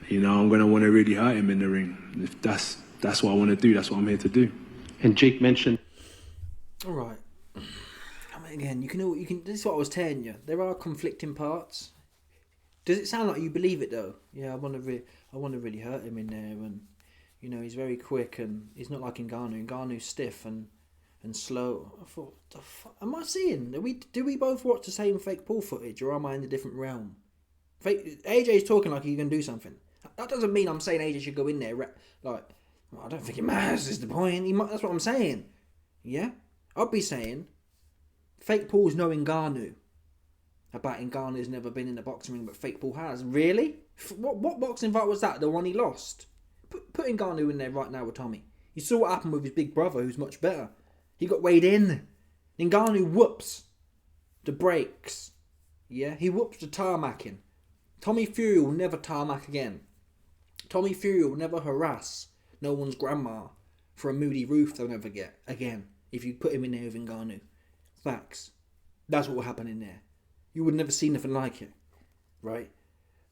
You know, I'm going to want to really hurt him in the ring. If that's what I want to do. That's what I'm here to do. And Jake mentioned... All right. I mean, again, you can. This is what I was telling you. There are conflicting parts. Does it sound like you believe it though? Yeah, I want to really hurt him in there, and you know he's very quick, and he's not like Ngannou. Ngannou's stiff and slow. I thought, the fuck am I seeing? Do we both watch the same fake Paul footage, or am I in a different realm? AJ's talking like he can do something. That doesn't mean I'm saying AJ should go in there like. Well, I don't think it matters. Is the point? That's what I'm saying. Yeah, I'd be saying fake Paul's no Ngannou. About Ngannou's never been in the boxing ring, but fake Paul has. Really? What boxing fight was that? The one he lost? Put Ngannou in there right now with Tommy. You saw what happened with his big brother, who's much better. He got weighed in. Ngannou whoops the brakes. Yeah, he whoops the tarmacking. Tommy Fury will never tarmac again. Tommy Fury will never harass no one's grandma for a moody roof they'll never get again if you put him in there with Ngannou. Facts. That's what will happen in there. You would never see nothing like it. Right?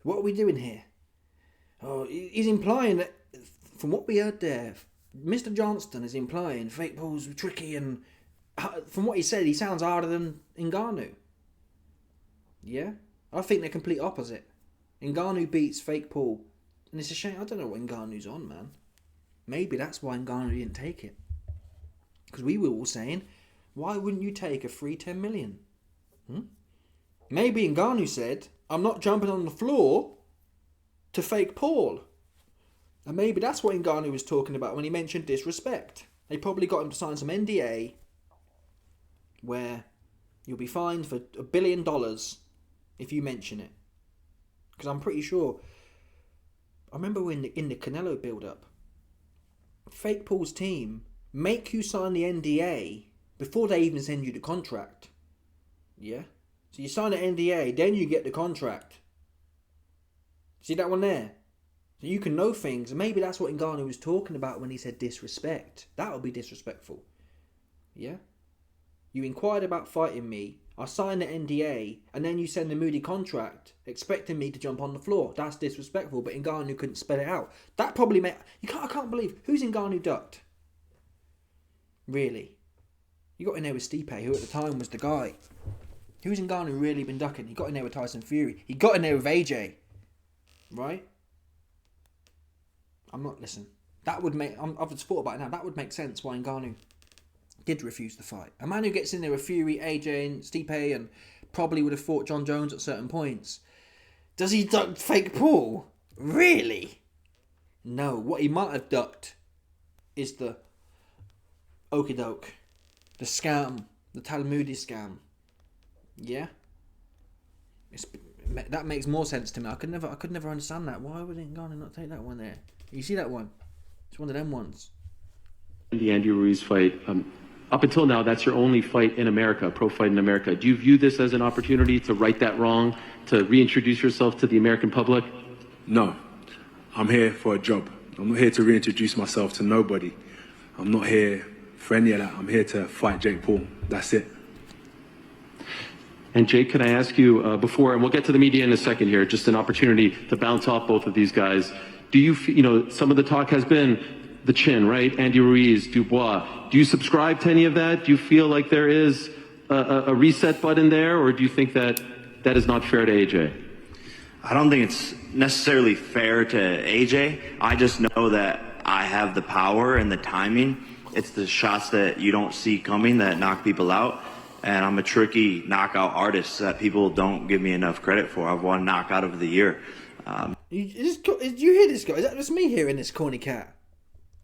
What are we doing here? Oh, he's implying that, from what we heard there, Mr. Johnston is implying fake Paul's tricky, and from what he said, he sounds harder than Ngannou. Yeah? I think they're complete opposite. Ngannou beats fake Paul, and it's a shame. I don't know what Ngannou's on, man. Maybe that's why Ngannou didn't take it. Because we were all saying, why wouldn't you take a free 10 million? Maybe Ngannou said, I'm not jumping on the floor to fake Paul. And maybe that's what Ngannou was talking about when he mentioned disrespect. They probably got him to sign some NDA where you'll be fined for $1 billion if you mention it. Because I'm pretty sure, I remember in the Canelo build-up, fake Paul's team make you sign the NDA before they even send you the contract. Yeah? So you sign the NDA, then you get the contract. See that one there? So you can know things, and maybe that's what Ngannou was talking about when he said disrespect. That would be disrespectful. Yeah? You inquired about fighting me, I signed the NDA, and then you send the Moody contract, expecting me to jump on the floor. That's disrespectful, but Ngannou couldn't spell it out. That probably made... I can't believe... Who's Ngannou ducked? Really? You got in there with Stipe, who at the time was the guy. Who's Ngannou really been ducking? He got in there with Tyson Fury. He got in there with AJ. Right? Listen, that would make... I've just thought about it now. That would make sense why Ngannou did refuse the fight. A man who gets in there with Fury, AJ and Stipe and probably would have fought John Jones at certain points. Does he duck fake Paul? Really? No, what he might have ducked is the okie doke, the scam, the Talmudi scam. Yeah? That makes more sense to me. I could never understand that. Why would Ngannou not take that one there? You see that one? It's one of them ones. The Andy Ruiz fight, up until now, that's your only fight in America, pro fight in America. Do you view this as an opportunity to right that wrong, to reintroduce yourself to the American public? No, I'm here for a job. I'm not here to reintroduce myself to nobody. I'm not here for any of that. I'm here to fight Jake Paul. That's it. And Jake, can I ask you before, and we'll get to the media in a second here, just an opportunity to bounce off both of these guys. Do you, some of the talk has been the chin, right? Andy Ruiz, Dubois. Do you subscribe to any of that? Do you feel like there is a reset button there, or do you think that that is not fair to AJ? I don't think it's necessarily fair to AJ. I just know that I have the power and the timing. It's the shots that you don't see coming that knock people out. And I'm a tricky knockout artist that people don't give me enough credit for. I've won knockout of the year. Did you hear this guy? Is that just me hearing this corny cat?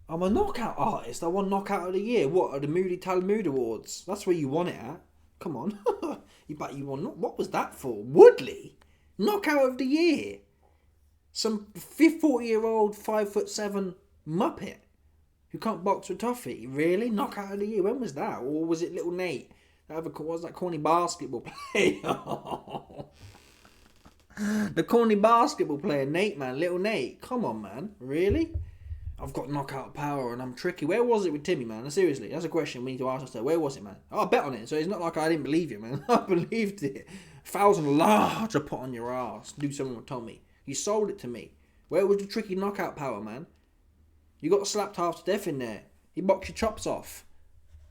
I'm a knockout artist. I won knockout of the year. What are the Moody Talmud Awards? That's where you won it at. Come on. You bet you won. What was that for? Woodley? Knockout of the year. Some 40-year-old 5'7" muppet who can't box with Toffee. Really? Knockout of the year? When was that? Or was it little Nate? What was that corny basketball player? The corny basketball player, Nate, man. Little Nate. Come on, man. Really? I've got knockout power and I'm tricky. Where was it with Timmy, man? Seriously, that's a question we need to ask ourselves. Where was it, man? Oh, I bet on it. So it's not like I didn't believe you, man. I believed it. 1,000 large I put on your ass. Do something with Tommy. You sold it to me. Where was the tricky knockout power, man? You got slapped half to death in there. He boxed your chops off.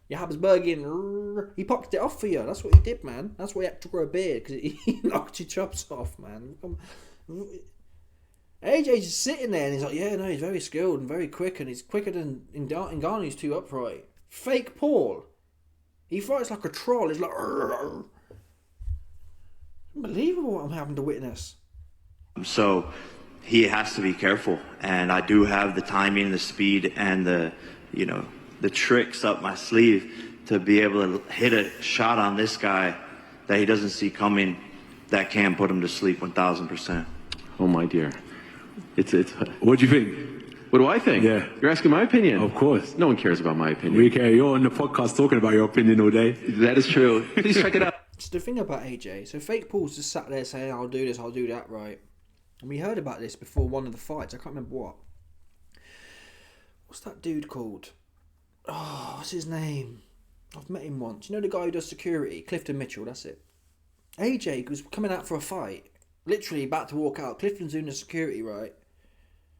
Your Habsburgian, he popped it off for you. That's what he did, man. That's why he had to grow a beard, because he knocked your chops off, man. AJ's just sitting there and he's like, yeah, no, he's very skilled and very quick and he's quicker than Ngannou's too upright. Fake Paul. He fights like a troll. He's like, unbelievable what I'm having to witness. So he has to be careful. And I do have the timing and the speed and the tricks up my sleeve to be able to hit a shot on this guy that he doesn't see coming that can put him to sleep 1,000%. Oh, my dear. It's. What do you think? What do I think? Yeah. You're asking my opinion? Of course. No one cares about my opinion. We care. You're on the podcast talking about your opinion all day. That is true. Please check it out. It's the thing about AJ. So Fake Paul's just sat there saying, I'll do this, I'll do that, right? And we heard about this before one of the fights. I can't remember what. What's that dude called? Oh, what's his name? I've met him once. You know the guy who does security? Clifton Mitchell, that's it. AJ was coming out for a fight. Literally about to walk out. Clifton's doing the security, right?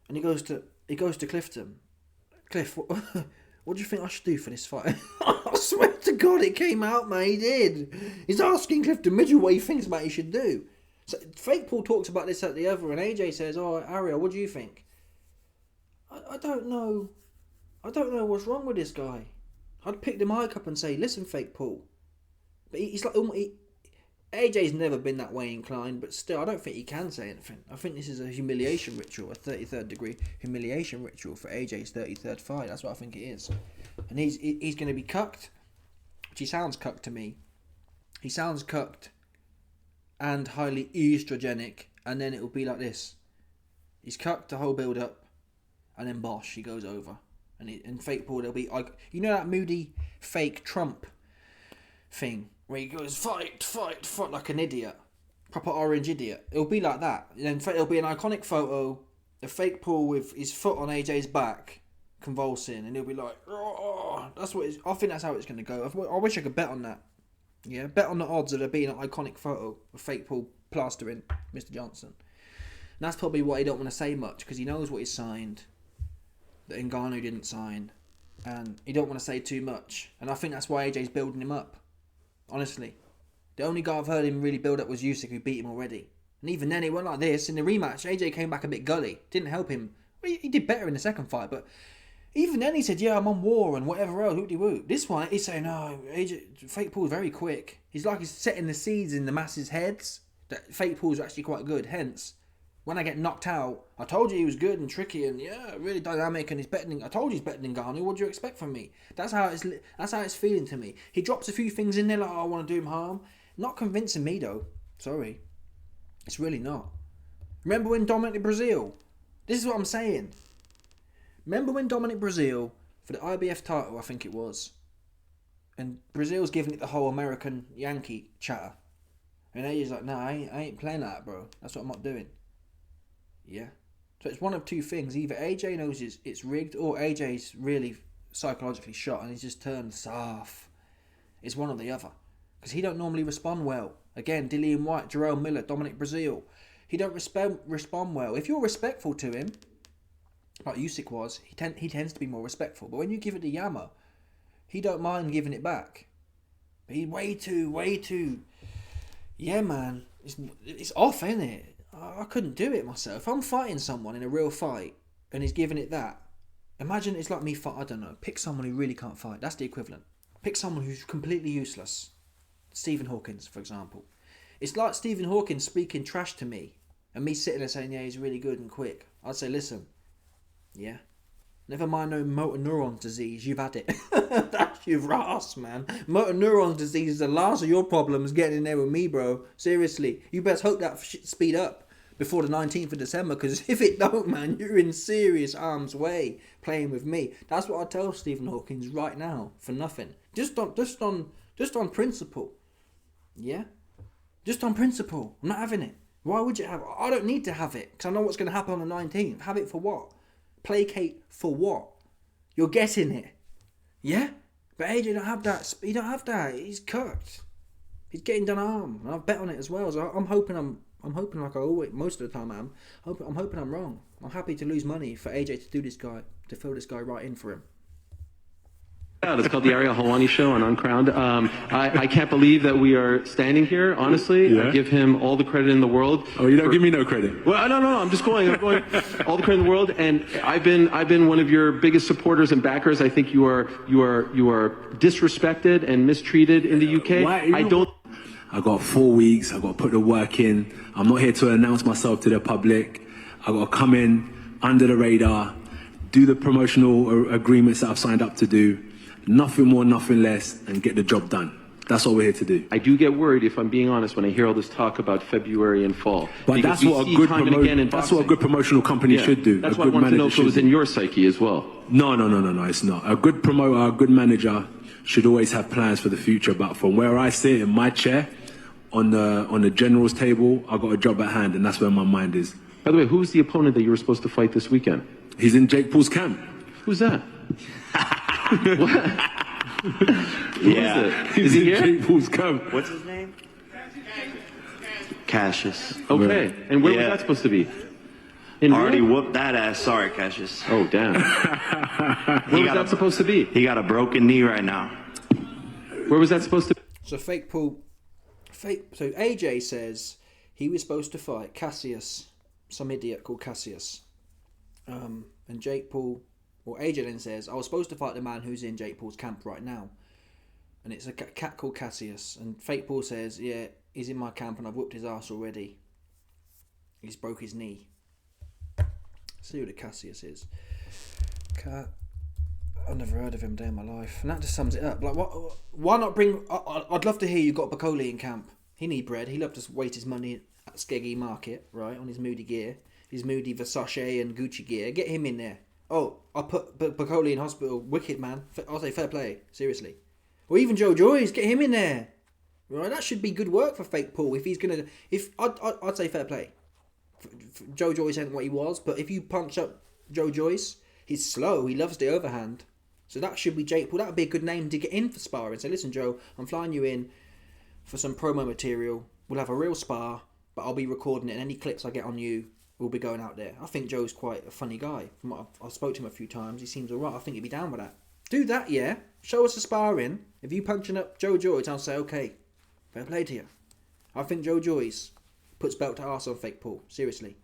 And he goes to Clifton. Cliff, what do you think I should do for this fight? I swear to God, it came out, man. He did. He's asking Clifton Mitchell what he thinks about he should do. So Fake Paul talks about this at the other, and AJ says, "Oh, Ariel, what do you think?" I don't know. I don't know what's wrong with this guy. I'd pick the mic up and say, "Listen, Fake Paul," but he's like, AJ's never been that way inclined, but still, I don't think he can say anything. I think this is a humiliation ritual, a 33rd degree humiliation ritual for AJ's 33rd fight. That's what I think it is. And he's going to be cucked, which he sounds cucked to me. He sounds cucked and highly estrogenic, and then it'll be like this. He's cucked the whole build up, and then bosh, he goes over. And fake Paul, there'll be like, you know that moody fake Trump thing where he goes fight like an idiot, proper orange idiot. It'll be like that. And then it'll be an iconic photo, a fake Paul with his foot on AJ's back, convulsing, and he'll be like, oh, that's what. I think that's how it's gonna go. I wish I could bet on that. Yeah, bet on the odds of there being an iconic photo of fake Paul plastering Mr. Johnson. And that's probably why he don't want to say much, because he knows what he's signed that Ngannou didn't sign, and he don't want to say too much, and I think that's why AJ's building him up. Honestly, the only guy I've heard him really build up was Usyk, who beat him already, and even then it went like this. In the rematch, AJ came back a bit gully, didn't help him. Well, he did better in the second fight, but even then he said, yeah, I'm on war and whatever else, whoop-de-whoop. This one, he's saying, no, AJ, fake Paul's very quick. He's setting the seeds in the masses' heads that fake Paul's actually quite good, hence when I get knocked out, I told you he was good and tricky and really dynamic, and he's betting. I told you he's better than Ngannou. What do you expect from me? That's how it's feeling to me. He drops a few things in there like, I want to do him harm. Not convincing me though. Sorry, it's really not. Remember when Dominic Breazeale? This is what I'm saying. Remember when Dominic Breazeale for the IBF title, I think it was, and Breazeale's giving it the whole American Yankee chatter, and AJ's like, no, I ain't playing that, bro. That's what I'm not doing. Yeah. So it's one of two things. Either AJ knows it's rigged, or AJ's really psychologically shot and he's just turned soft. It's one or the other. Because he don't normally respond well. Again, Dillian White, Jerome Miller, Dominic Breazeale. He don't respond well. If you're respectful to him, like Usyk was, he tends to be more respectful. But when you give it to Yama, he don't mind giving it back. But he's way too... Yeah, man. It's off, ain't it? I couldn't do it myself. If I'm fighting someone in a real fight and he's giving it that, imagine it's like me I don't know, pick someone who really can't fight. That's the equivalent. Pick someone who's completely useless. Stephen Hawkins, for example. It's like Stephen Hawkins speaking trash to me and me sitting there saying, yeah, he's really good and quick. I'd say, listen, yeah, never mind no motor neuron disease, you've had it. That's your ass, man. Motor neuron disease is the last of your problems getting in there with me, bro. Seriously, you best hope that shit speed up before the 19th of December, because if it don't, man, you're in serious harm's way playing with me. That's what I tell Stephen Hawkins right now, for nothing. Just on principle. Yeah? Just on principle. I'm not having it. Why would you have it? I don't need to have it, because I know what's going to happen on the 19th. Have it for what? Placate for what? You're getting it. Yeah? But AJ don't have that. He don't have that. He's cooked. He's getting done harm. And I've bet on it as well. So I'm hoping like I always, most of the time I'm hoping I'm wrong. I'm happy to lose money for AJ to fill this guy right in for him. It's called the Ariel Helwani Show on Uncrowned. I can't believe that we are standing here, honestly. Yeah. I give him all the credit in the world. Oh, you don't give me no credit. Well, no, I'm going all the credit in the world, and I've been one of your biggest supporters and backers. I think you are disrespected and mistreated in the UK. I got 4 weeks. I got to put the work in. I'm not here to announce myself to the public. I got to come in under the radar, do the promotional agreements that I've signed up to do. Nothing more, nothing less, and get the job done. That's what we're here to do. I do get worried, if I'm being honest, when I hear all this talk about February and fall. But that's what a good promotional company should do. That's why I wanted to know if it was in your psyche as well. No, it's not. A good promoter, a good manager should always have plans for the future. But from where I sit in my chair, on the general's table, I got a job at hand, and that's where my mind is. By the way, who's the opponent that you were supposed to fight this weekend? He's in Jake Paul's camp. Who's that? What? Yeah. Is he here? Jake Paul's camp. What's his name? Cassius. Okay. And where was that supposed to be? Already whooped that ass. Sorry, Cassius. Oh, damn. Where was that supposed to be? He got a broken knee right now. Where was that supposed to be? So so AJ says he was supposed to fight Cassius, some idiot called Cassius. And Jake Paul, or AJ then says, I was supposed to fight the man who's in Jake Paul's camp right now. And it's a cat called Cassius. And Fake Paul says, yeah, He's in my camp and I've whooped his ass already. He's broke his knee. See who the Cassius is. Cat. I've never heard of him a day in my life. And that just sums it up. Like, why not bring... I'd love to hear you got Bacoli in camp. He need bread. He loved to waste his money at Skeggy Market, right? On his Moody gear. His Moody Versace and Gucci gear. Get him in there. Oh, I'll put Bacoli in hospital. Wicked, man. I'll say fair play. Seriously. Or even Joe Joyce. Get him in there. Right? That should be good work for Fake Paul. If he's going to... I'd say fair play. Joe Joyce ain't what he was. But if you punch up Joe Joyce, he's slow. He loves the overhand. So that should be Jake Paul. That would be a good name to get in for sparring. Say, listen, Joe, I'm flying you in for some promo material. We'll have a real spar, but I'll be recording it, and any clips I get on you will be going out there. I think Joe's quite a funny guy. From what I've spoke to him a few times, he seems alright. I think he'd be down with that. Do that, yeah. Show us a sparring. If you punching up Joe Joyce, I'll say, okay, fair play to you. I think Joe Joyce puts belt to arse on Fake Paul. Seriously.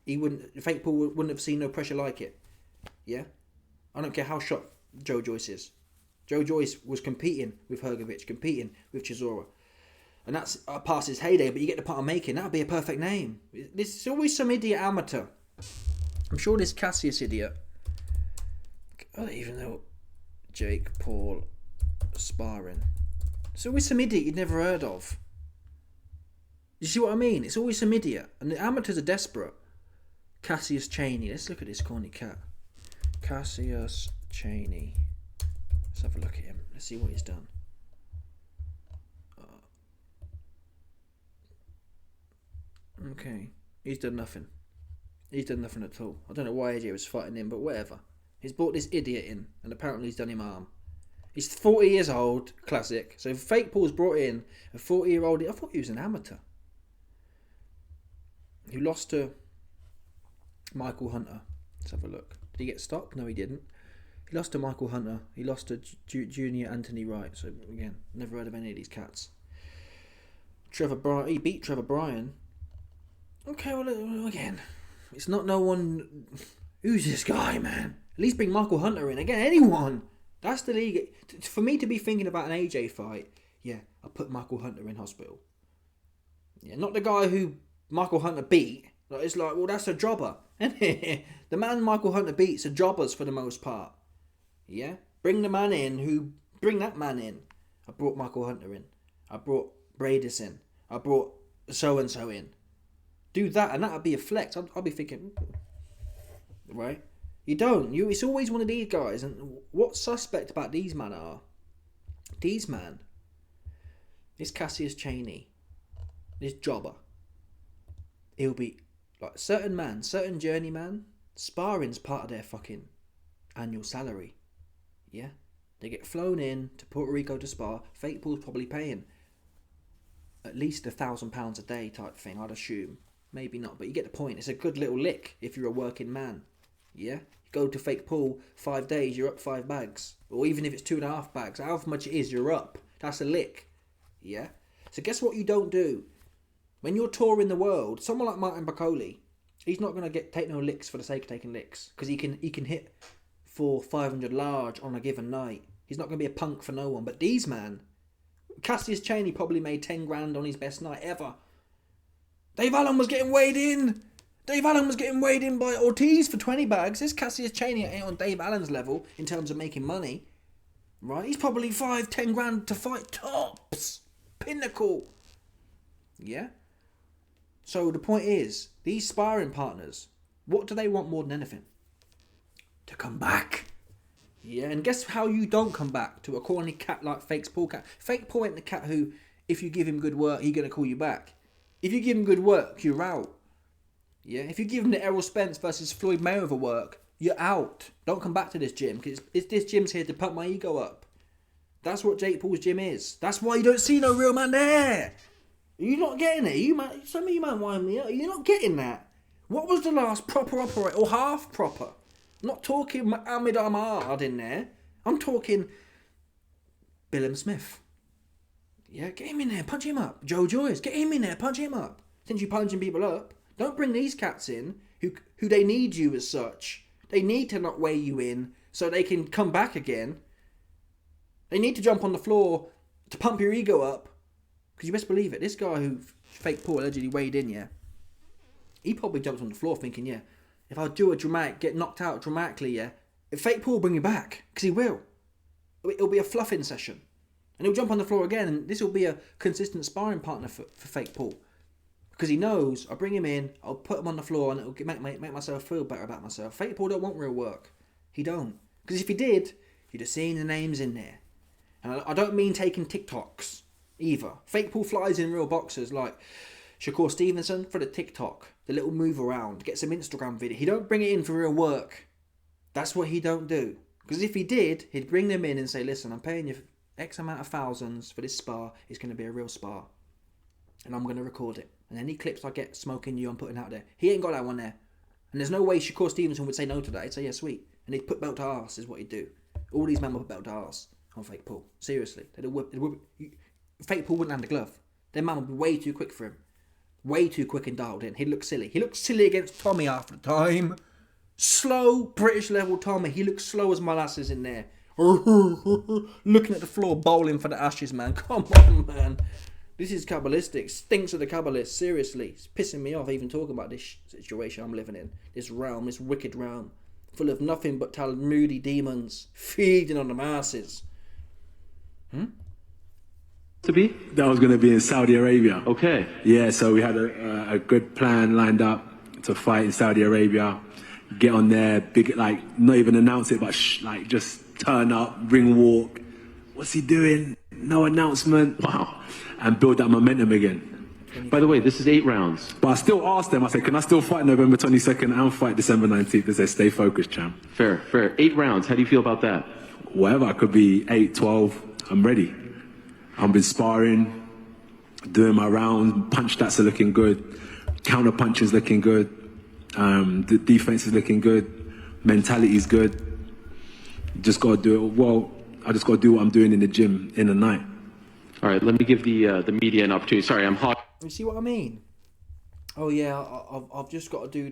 Fake Paul wouldn't have seen no pressure like it. Yeah? I don't care how shot Joe Joyce is. Joe Joyce was competing with Hrgovic, competing with Chisora. And that's past his heyday, but you get the part I'm making. That would be a perfect name. There's always some idiot amateur. I'm sure this Cassius idiot. I don't even know. Jake Paul sparring. It's always some idiot you'd never heard of. You see what I mean? It's always some idiot. And the amateurs are desperate. Cassius Chaney. Let's look at this corny cat. Cassius Chaney. Let's have a look at him. Let's see what he's done. Okay. He's done nothing. He's done nothing at all. I don't know why AJ was fighting him, but whatever. He's brought this idiot in, and apparently he's done him harm. He's 40 years old, classic. So Fake Paul's brought in a 40-year-old... I thought he was an amateur. Who lost to Michael Hunter. Let's have a look. Did he get stopped? No, he didn't. He lost to Michael Hunter. He lost to Junior Anthony Wright. So, again, never heard of any of these cats. He beat Trevor Bryan. Okay, well, again, it's not no one... Who's this guy, man? At least bring Michael Hunter in. Again, anyone. That's the league. For me to be thinking about an AJ fight, yeah, I'll put Michael Hunter in hospital. Yeah, not the guy who Michael Hunter beat. It's like, well, that's a jobber. The man Michael Hunter beats are jobbers for the most part. Yeah? Bring the man in bring that man in. I brought Michael Hunter in. I brought Bradis in. I brought so-and-so in. Do that and that would be a flex. I'll be thinking, right? You don't. It's always one of these guys. And what's suspect about these man are? These man. This Cassius Chaney. This jobber. He'll be like certain journeyman. Sparring's part of their fucking annual salary. Yeah? They get flown in to Puerto Rico to spar. Fake Paul's probably paying at least £1,000 a day type thing, I'd assume. Maybe not, but you get the point. It's a good little lick if you're a working man. Yeah? You go to Fake Paul, 5 days, you're up 5 bags. Or even if it's 2.5 bags, however much it is, you're up. That's a lick. Yeah? So guess what you don't do? When you're touring the world, someone like Martin Bacoli, he's not going to take no licks for the sake of taking licks. Because he can hit 400-500 large on a given night. He's not going to be a punk for no one. But these man, Cassius Chaney probably made 10 grand on his best night ever. Dave Allen was getting weighed in. Dave Allen was getting weighed in by Ortiz for 20 bags. This Cassius Chaney ain't on Dave Allen's level in terms of making money. Right? He's probably 5-10 grand to fight tops. Pinnacle. Yeah? So the point is, these sparring partners, what do they want more than anything? To come back. Yeah, and guess how you don't come back to a corny cat like Fake Paul cat. Fake Paul ain't the cat who, if you give him good work, he's going to call you back. If you give him good work, you're out. Yeah, if you give him the Errol Spence versus Floyd Mayweather work, you're out. Don't come back to this gym, because this gym's here to pump my ego up. That's what Jake Paul's gym is. That's why you don't see no real man there. You're not getting it. Some of you might wind me up. You're not getting that. What was the last proper operator, or half proper? I'm not talking Ahmed Ahmad in there. I'm talking Billum Smith. Yeah, get him in there, punch him up. Joe Joyce, get him in there, punch him up. Since you're punching people up, don't bring these cats in who they need you as such. They need to not weigh you in so they can come back again. They need to jump on the floor to pump your ego up. Because you best believe it. This guy who Fake Paul allegedly weighed in, yeah, he probably jumped on the floor thinking, yeah, if I do a dramatic, get knocked out dramatically, yeah, if Fake Paul will bring me back, because he will. It'll be a fluffing session. And he'll jump on the floor again, and this will be a consistent sparring partner for Fake Paul. Because he knows, I'll bring him in, I'll put him on the floor, and it'll make myself feel better about myself. Fake Paul don't want real work. He don't. Because if he did, you'd have seen the names in there. And I don't mean taking TikToks either. Fake Paul flies in real boxers like Shakur Stevenson for the TikTok, the little move around, get some Instagram video. He don't bring it in for real work. That's what he don't do. Because if he did, he'd bring them in and say, listen, I'm paying you X amount of thousands for this spar. It's going to be a real spar. And I'm going to record it. And any clips I get smoking you, I'm putting out there. He ain't got that one there. And there's no way Shakur Stevenson would say no to that. He'd say, yeah, sweet. And he'd put belt to arse is what he'd do. All these men would put belt to arse on Fake Paul. Seriously. Fake Paul wouldn't land a glove. Their man would be way too quick for him. Way too quick and dialed in. He'd look silly. He looked silly against Tommy half the time. Slow, British level Tommy. He looked slow as molasses in there. Looking at the floor, bowling for the ashes, man. Come on, man. This is Kabbalistic. Stinks of the Kabbalists. Seriously. It's pissing me off even talking about this situation I'm living in. This realm, this wicked realm. Full of nothing but Talmudi demons. Feeding on the masses. To be? That was going to be in Saudi Arabia. Okay. Yeah, so we had a good plan lined up to fight in Saudi Arabia. Get on there, big, like, not even announce it, but like just turn up, ring walk. What's he doing? No announcement. Wow. And build that momentum again. By the way, this is 8 rounds. But I still asked them, I said, can I still fight November 22nd and fight December 19th? They said, stay focused, champ. Fair. 8 rounds. How do you feel about that? Whatever, it could be 8, 12, I'm ready. I've been sparring, doing my rounds, punch stats are looking good, counter punching's looking good, the defense is looking good, mentality's good. Just got to do it. Well, I just got to do what I'm doing in the gym in the night. All right, let me give the media an opportunity. Sorry, I'm hot. You see what I mean? Oh yeah, I've just got to do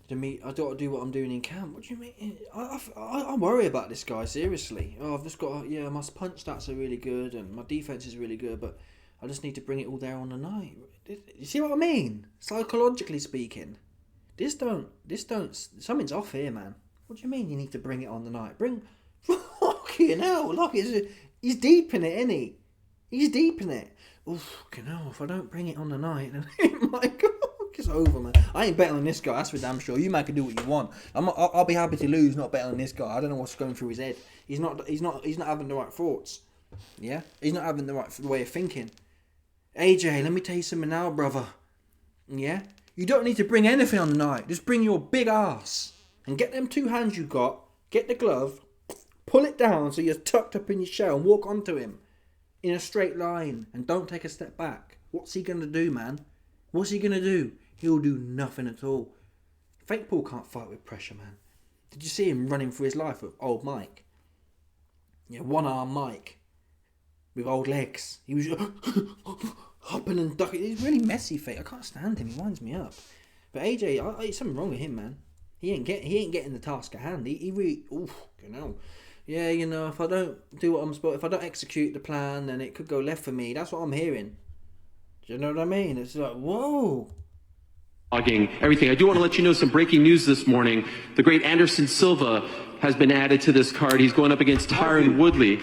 the meet. I've got to do what I'm doing in camp. What do you mean? I worry about this guy seriously. Oh, I've just got to, my punch stats are really good and my defense is really good, but I just need to bring it all there on the night. You see what I mean? Psychologically speaking, this don't. Something's off here, man. What do you mean you need to bring it on the night? Fucking hell, look, he's deep in it, isn't he? He's deep in it. Oof, fucking hell, if I don't bring it on the night, then my God, it's over, man. I ain't betting on this guy, that's for damn sure. You man can do what you want. I'll be happy to lose, not betting on this guy. I don't know what's going through his head. He's not having the right thoughts. Yeah? He's not having the right way of thinking. AJ, let me tell you something now, brother. Yeah? You don't need to bring anything on the night. Just bring your big ass. And get them 2 hands you got, get the glove, pull it down so you're tucked up in your shell and walk onto him in a straight line and don't take a step back. What's he going to do, man? What's he going to do? He'll do nothing at all. Fake Paul can't fight with pressure, man. Did you see him running for his life with old Mike? Yeah, one-arm Mike with old legs. He was hopping and ducking. He's really messy, Fake. I can't stand him. He winds me up. But AJ, there's something wrong with him, man. He ain't getting the task at hand. He really, yeah, if I don't do what I'm supposed, if I don't execute the plan, then it could go left for me. That's what I'm hearing. Do you know what I mean? It's like, whoa. Everything. I do want to let you know some breaking news this morning. The great Anderson Silva has been added to this card. He's going up against Tyron Woodley.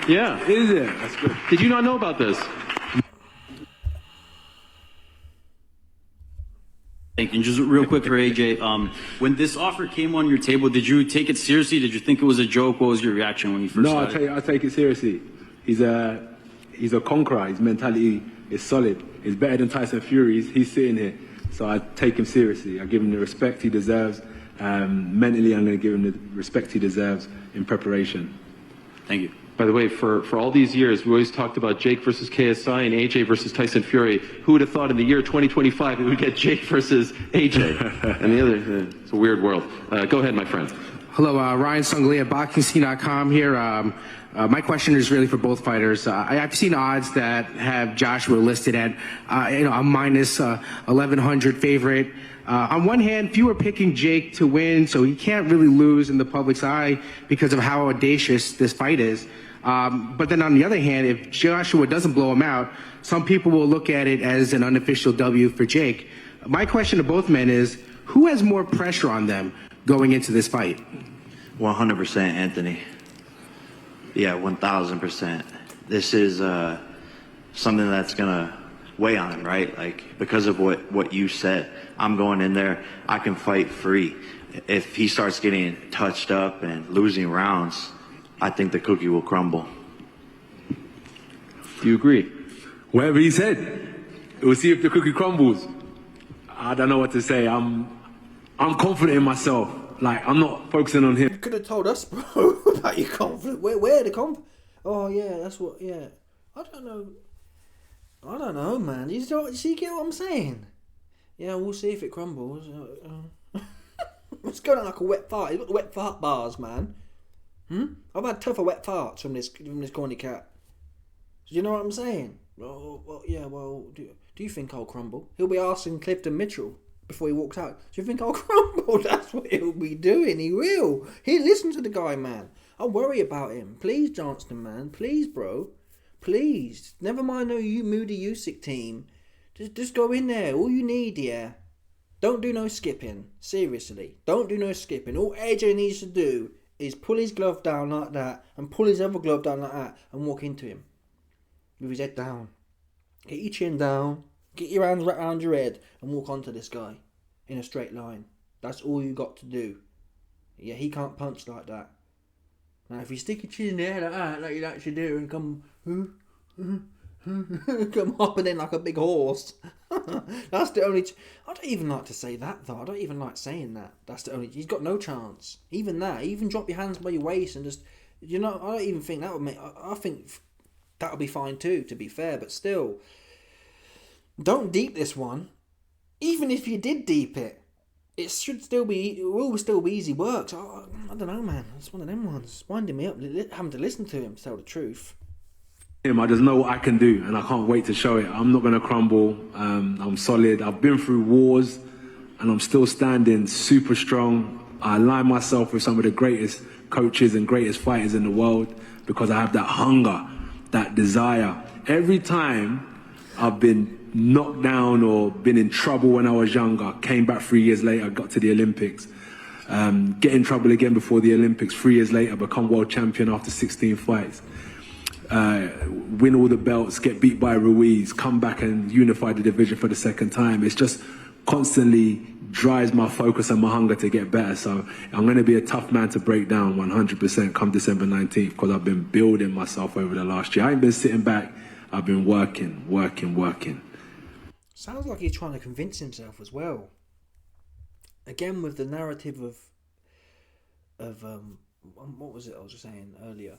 Yeah. Is it? That's good. Did you not know about this? Thank you. Just real quick for AJ, when this offer came on your table, did you take it seriously? Did you think it was a joke? What was your reaction when you first saw it? No, I take it seriously. He's a conqueror. His mentality is solid. He's better than Tyson Fury. He's sitting here. So I take him seriously. I give him the respect he deserves. Mentally, I'm going to give him the respect he deserves in preparation. Thank you. By the way, for all these years, we always talked about Jake versus KSI and AJ versus Tyson Fury. Who would have thought in the year 2025 we would get Jake versus AJ? And the other, it's a weird world. Go ahead, my friend. Hello, Ryan Sungli at BoxingScene.com here. My question is really for both fighters. I've seen odds that have Joshua listed at a minus 1,100 favorite. On one hand, few are picking Jake to win, so he can't really lose in the public's eye because of how audacious this fight is. But then on the other hand, if Joshua doesn't blow him out, some people will look at it as an unofficial W for Jake. My question to both men is, who has more pressure on them going into this fight? 100% Anthony. Yeah, 1,000%. This is something that's going to weigh on him, right? Like, because of what you said, I'm going in there, I can fight free. If he starts getting touched up and losing rounds, I think the cookie will crumble. Do you agree? Whatever he said, we'll see if the cookie crumbles. I don't know what to say. I'm confident in myself. Like, I'm not focusing on him. You could have told us, bro, about your confidence. Where the confidence? Oh, yeah, that's what, yeah. I don't know, man. You get what I'm saying? Yeah, we'll see if it crumbles. It's going on like a wet fart. He's got the wet fart bars, man. I've had tougher wet farts from this corny cat. Do you know what I'm saying? Well, yeah, well, do you think I'll crumble? He'll be asking Clifton Mitchell before he walks out, do you think I'll crumble? That's what he'll be doing. He will. He listen to the guy, man. I worry about him. Please, Johnston, man. Please, bro. Please. Never mind no Moody Usyk team. Just go in there. All you need, yeah. Don't do no skipping. Seriously. Don't do no skipping. All AJ needs to do is pull his glove down like that and pull his other glove down like that and walk into him with his head down. Get your chin down. Get your hands right around your head and walk onto this guy in a straight line. That's all you got to do. Yeah, he can't punch like that. Now, if you stick your chin in the air like that, like you actually do, and come hopping in like a big horse. That's the only... I don't even like to say that, though. I don't even like saying that. That's the only... He's got no chance. Even that. Even drop your hands by your waist and just... You know, I don't even think that would make... I think that would be fine too, to be fair. But still... Don't deep this one. Even if you did deep it, it will still be easy work. So, I don't know, man. It's one of them ones. It's winding me up, having to listen to him, to tell the truth. I just know what I can do, and I can't wait to show it. I'm not going to crumble. I'm solid. I've been through wars, and I'm still standing super strong. I align myself with some of the greatest coaches and greatest fighters in the world because I have that hunger, that desire. Every time I've been knocked down or been in trouble when I was younger, came back 3 years later, got to the Olympics, get in trouble again before the Olympics, 3 years later, become world champion after 16 fights, win all the belts, get beat by Ruiz, come back and unify the division for the second time. It's just constantly drives my focus and my hunger to get better. So I'm going to be a tough man to break down 100% come December 19th because I've been building myself over the last year. I ain't been sitting back. I've been working. Sounds like he's trying to convince himself as well. Again, with the narrative of what was it I was just saying earlier?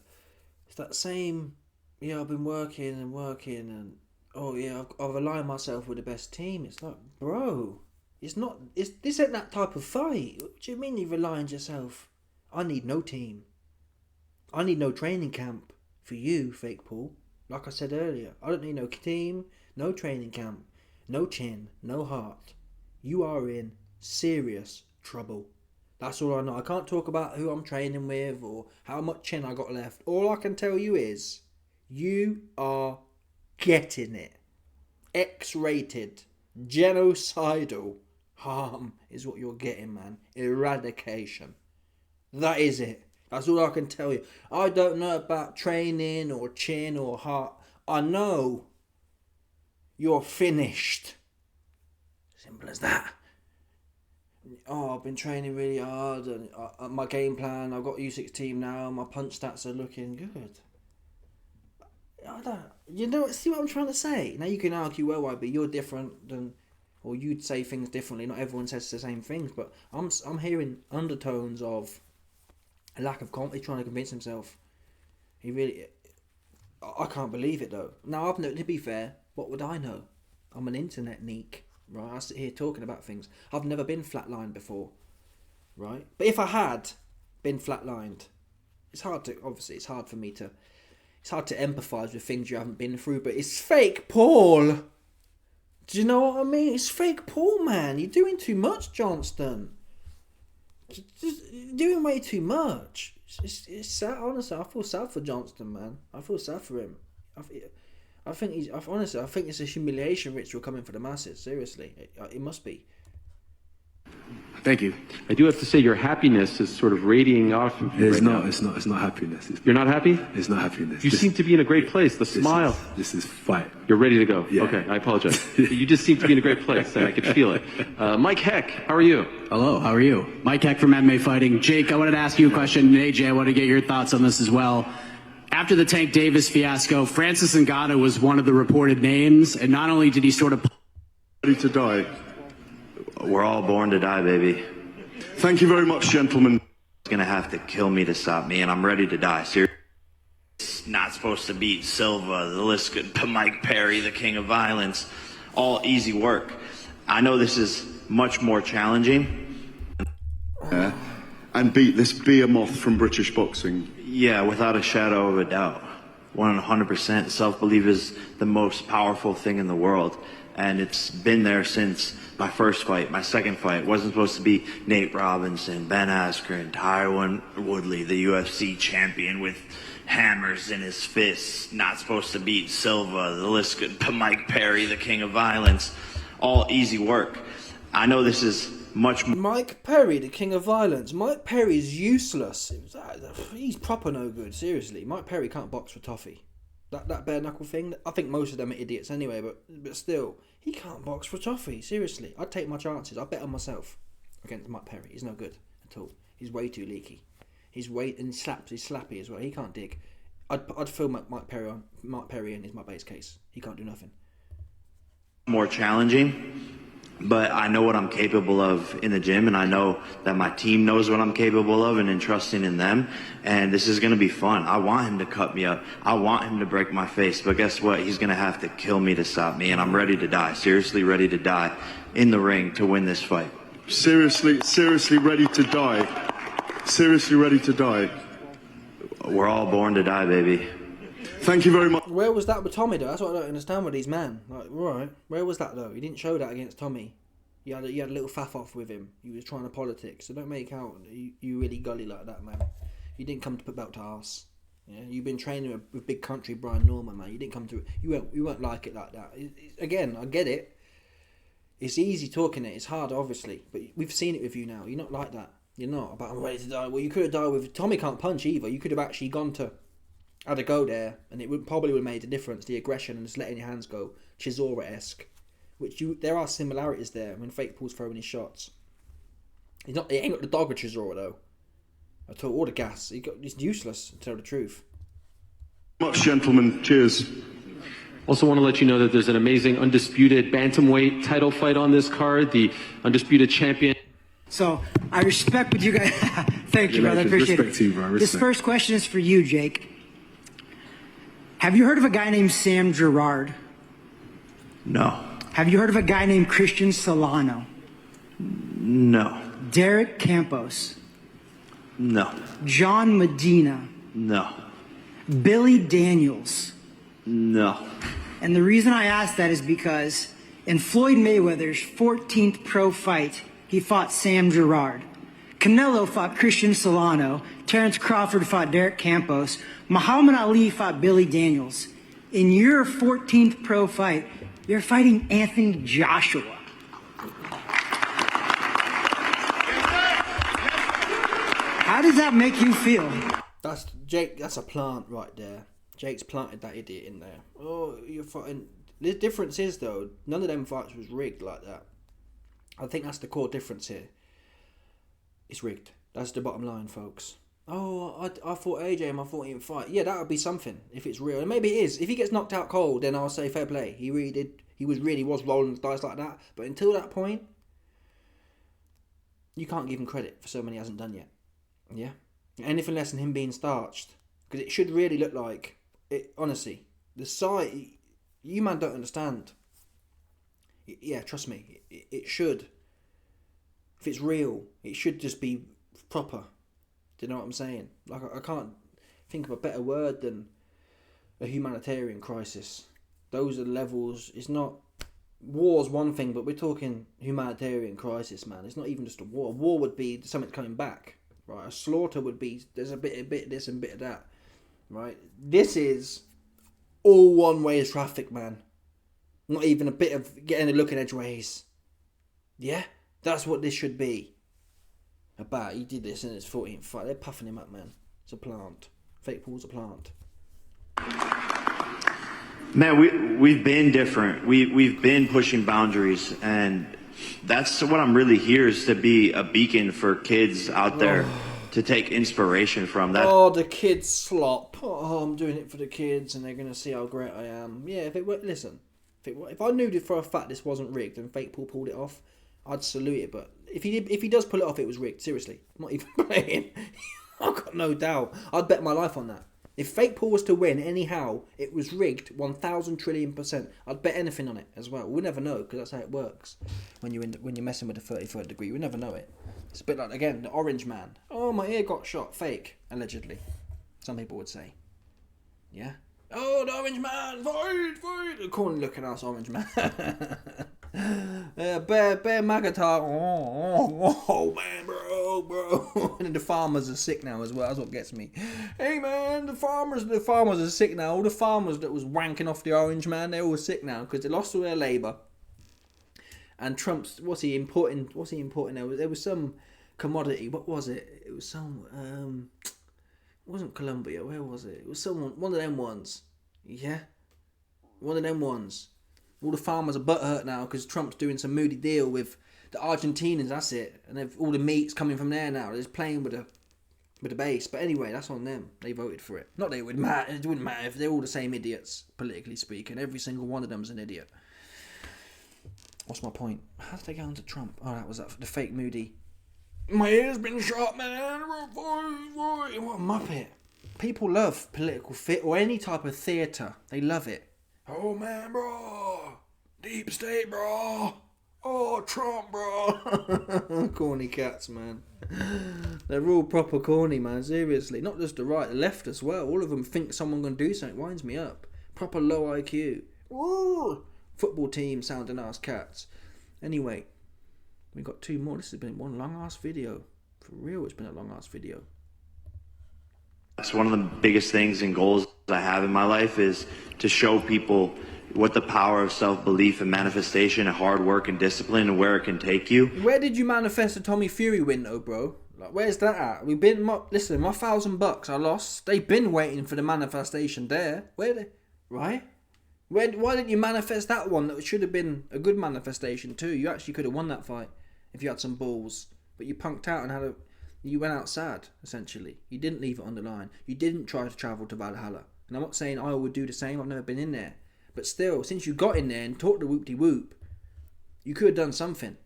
It's that same, yeah, I've been working and oh yeah, I've aligned myself with the best team. It's like, bro, this ain't that type of fight. What do you mean you've aligned yourself? I need no team. I need no training camp for you, Fake Paul. Like I said earlier, I don't need no team, no training camp. No chin, no heart. You are in serious trouble. That's all I know. I can't talk about who I'm training with or how much chin I got left. All I can tell you is you are getting it. X-rated, genocidal harm is what you're getting, man. Eradication. That is it. That's all I can tell you. I don't know about training or chin or heart. I know you're finished. Simple as that. Oh, I've been training really hard and my game plan, I've got U6 team now, my punch stats are looking good. See what I'm trying to say? Now you can argue, well, YB, you're different than, or you'd say things differently. Not everyone says the same things, but I'm hearing undertones of a lack of confidence, trying to convince himself. I can't believe it though. Now, to be fair, what would I know? I'm an internet neek, right? I sit here talking about things. I've never been flatlined before, right? But if I had been flatlined, it's hard for me to empathise with things you haven't been through, but it's Fake Paul. Do you know what I mean? It's Fake Paul, man. You're doing too much, Johnston. Just doing way too much. It's sad. Honestly, I feel sad for Johnston, man. I feel sad for him. I think I think it's a humiliation ritual coming for the masses. Seriously, it must be. Thank you. I do have to say your happiness is sort of radiating off of you It's right not. now. It's not. It's not happiness. You're not happy? It's not happiness. You seem to be in a great place. The smile. This is fight. You're ready to go. Yeah. Okay, I apologize. You just seem to be in a great place, and I could feel it. Mike Heck, how are you? Hello, how are you? Mike Heck from MMA Fighting. Jake, I wanted to ask you a question, and AJ, I want to get your thoughts on this as well. After the Tank Davis fiasco, Francis Ngannou was one of the reported names, and not only did he sort of... Ready to die. We're all born to die, baby. Thank you very much, gentlemen. It's gonna have to kill me to stop me, and I'm ready to die. Seriously. It's not supposed to beat Silva, the list could Mike Perry, the king of violence. All easy work. I know this is much more challenging. And beat this behemoth from British boxing. Yeah, without a shadow of a doubt. 100%. Self-belief is the most powerful thing in the world. And it's been there since my first fight, my second fight. It wasn't supposed to be Nate Robinson, Ben Askren, Tyron Woodley, the UFC champion with hammers in his fists. Not supposed to beat Silva, the list could Mike Perry, the king of violence. All easy work. I know this is much more. Mike Perry, the king of violence. Mike Perry's useless. He's proper no good. Seriously, Mike Perry can't box for toffee. That bare knuckle thing. I think most of them are idiots anyway, but still, he can't box for toffee. Seriously, I'd take my chances. I bet on myself against Mike Perry. He's no good at all. He's way too leaky. He's slappy as well. He can't dig. I'd fill Mike Perry in is my base case. He can't do nothing. More challenging, but I know what I'm capable of in the gym, and I know that my team knows what I'm capable of and entrusting in them, and this is going to be fun. I want him to cut me up. I want him to break my face, but guess what? He's going to have to kill me to stop me, and I'm ready to die, seriously ready to die in the ring to win this fight. Seriously ready to die. Seriously ready to die. We're all born to die, baby. Thank you very much. Where was that with Tommy though? That's what I don't understand with these men. Like, right, where was that though? He didn't show that against Tommy. You had a little faff off with him. He was trying to politics. So don't make out you really gully like that, man. You didn't come to put belt to arse. Yeah, you've been training with big country Brian Norman, man. You didn't come to. You won't like it like that. Again, I get it. It's easy talking it. It's hard, obviously, but we've seen it with you now. You're not like that. You're not. But I'm ready to die. Well, you could have died with Tommy. Can't punch either. You could have actually gone to. Had a go there, and it probably would have made a difference. The aggression and just letting your hands go, Chisora-esque, there are similarities there when Fake Paul's throwing his shots. He ain't got the dog of Chisora though, at all the gas. He's useless to tell the truth. Much, gentlemen. Cheers. Also want to let you know that there's an amazing undisputed bantamweight title fight on this card. The undisputed champion. So I respect what you guys. Thank you, brother. I appreciate respect it. you, bro. This Respect. first question is for you, Jake. Have you heard of a guy named Sam Gerard? No. Have you heard of a guy named Christian Solano? No. Derek Campos? No. John Medina? No. Billy Daniels? No. And the reason I ask that is because in Floyd Mayweather's 14th pro fight, he fought Sam Gerard. Canelo fought Christian Solano. Terrence Crawford fought Derek Campos. Muhammad Ali fought Billy Daniels. In your 14th pro fight, you're fighting Anthony Joshua. How does that make you feel? That's Jake. That's a plant right there. Jake's planted that idiot in there. Oh, you're fighting. The difference is though, none of them fights was rigged like that. I think that's the core difference here. It's rigged. That's the bottom line, folks. Oh, I fought AJ in my 14th fight. Yeah, that would be something if it's real. And maybe it is. If he gets knocked out cold, then I'll say fair play. He really did. He was rolling the dice like that. But until that point, you can't give him credit for so many he hasn't done yet. Yeah? Anything less than him being starched. Because it should really look like it. Honestly, the sight, you man don't understand. Yeah, trust me, it should. If it's real, it should just be proper. Do you know what I'm saying? Like, I can't think of a better word than a humanitarian crisis. Those are the levels. It's not war's one thing, but we're talking humanitarian crisis, man. It's not even just a war. A war would be something coming back, right? A slaughter would be there's a bit of this and a bit of that, right? This is all one-way traffic, man. Not even a bit of getting a look at edgeways. Yeah, that's what this should be about. He did this in his 14th fight. They're puffing him up, man. It's a plant. Fake Paul's a plant. Man, we've been different. We've been pushing boundaries, and that's what I'm really here is to be a beacon for kids out there to take inspiration from. That. Oh, the kids slop. Oh, I'm doing it for the kids, and they're gonna see how great I am. Yeah, if it were, listen, if I knew for a fact this wasn't rigged and Fake Paul pulled it off, I'd salute it. But if he does pull it off, it was rigged. Seriously, I'm not even playing. I've got no doubt. I'd bet my life on that. If Fake Paul was to win anyhow, it was rigged 1,000 trillion%. I'd bet anything on it as well. We'll never know because that's how it works when you're messing with the 33rd degree. We never know it. It's a bit like, again, the Orange Man. Oh, my ear got shot. Fake, allegedly. Some people would say. Yeah? Oh, the Orange Man! Fight! The corny looking ass Orange Man. Bear Magatar. Oh, man, bro. And the farmers are sick now as well. That's what gets me. Hey, man, the farmers are sick now. All the farmers that was wanking off the Orange Man, they're all sick now because they lost all their labour. And Trump's, what's he importing? There was some commodity. What was it? It was some, it wasn't Colombia. Where was it? It was one of them ones. Yeah? One of them ones. All the farmers are butthurt now because Trump's doing some moody deal with the Argentinians, that's it. And all the meat's coming from there now. They're just playing with the base. But anyway, that's on them. They voted for it. Not that it wouldn't matter if they're all the same idiots, politically speaking. Every single one of them's an idiot. What's my point? How did they get onto Trump? Oh, that was the fake moody. My ear's been shot, man. What a muppet. People love political fit or any type of theatre. They love it. Oh, man, bro. Deep state, bro. Oh, Trump, bro. Corny cats, man. They're all proper corny, man. Seriously. Not just the right, the left as well. All of them think someone going to do something. Winds me up. Proper low IQ. Ooh. Football team sounding ass cats. Anyway, we got two more. This has been one long ass video. For real, it's been a long ass video. That's one of the biggest things and goals I have in my life is to show people what the power of self-belief and manifestation and hard work and discipline and where it can take you. Where did you manifest the Tommy Fury win though, bro? Like, where's that at? We've been, listen, my $1,000 I lost. They've been waiting for the manifestation there. Right? Why didn't you manifest that one that should have been a good manifestation too? You actually could have won that fight if you had some balls. But you punked out and you went out sad, essentially. You didn't leave it on the line. You didn't try to travel to Valhalla. And I'm not saying I would do the same. I've never been in there. But still, since you got in there and talked the whoop-de-whoop, you could have done something.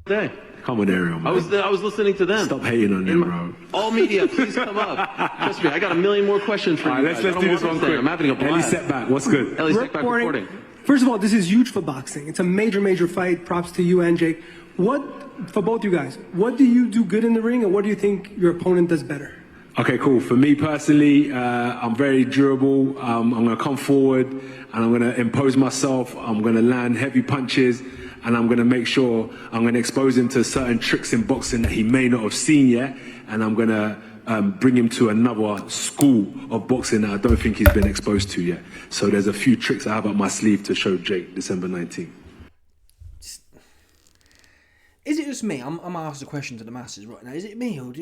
Day. Come on, Ariel, man. I was listening to them. Stop hating on them, bro. All media, please come up. Trust me, I got a million more questions for you. Let's do this one quick. I'm having a blast. Ellie Setback, what's good? Ellie Setback reporting. First of all, this is huge for boxing. It's a major fight. Props to you and Jake. For both you guys, what do you do good in the ring and what do you think your opponent does better? Okay, cool. For me personally, I'm very durable. I'm going to come forward and I'm going to impose myself. I'm going to land heavy punches and I'm going to make sure I'm going to expose him to certain tricks in boxing that he may not have seen yet. And I'm going to bring him to another school of boxing that I don't think he's been exposed to yet. So there's a few tricks I have up my sleeve to show Jake December 19th. Is it just me? I'm going to ask the question to the masses right now. Is it me or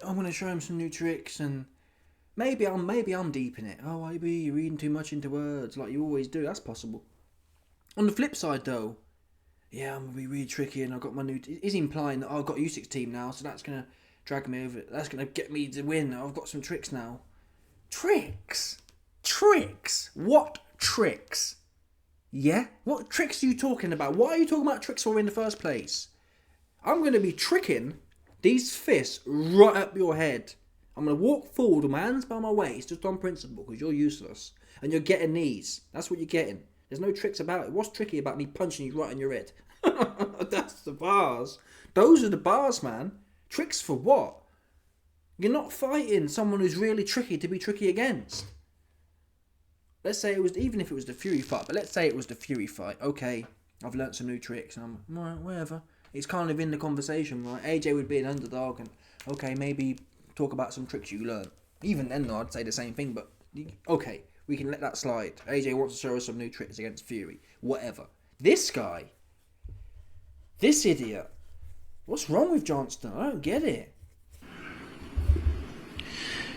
I'm going to show him some new tricks and maybe I'm deep in it. Oh, maybe you're reading too much into words like you always do. That's possible. On the flip side, though, yeah, I'm going to be really tricky and I've got my new... Is he implying that I've got a U6 team now, so that's going to drag me over... That's going to get me to win. I've got some tricks now. Tricks? Tricks? What tricks? Yeah? What tricks are you talking about? What are you talking about tricks for in the first place? I'm going to be tricking these fists right up your head. I'm going to walk forward with my hands by my waist just on principle because you're useless. And you're getting these. That's what you're getting. There's no tricks about it. What's tricky about me punching you right in your head? That's the bars. Those are the bars, man. Tricks for what? You're not fighting someone who's really tricky to be tricky against. let's say it was, even if it was the Fury fight, but let's say it was the Fury fight. Okay, I've learnt some new tricks, and I'm right, whatever. It's kind of in the conversation, right? AJ would be an underdog, and okay, maybe talk about some tricks you learned. Even then, though, I'd say the same thing, but okay, we can let that slide. AJ wants to show us some new tricks against Fury. Whatever. This guy, this idiot, what's wrong with Johnston? I don't get it.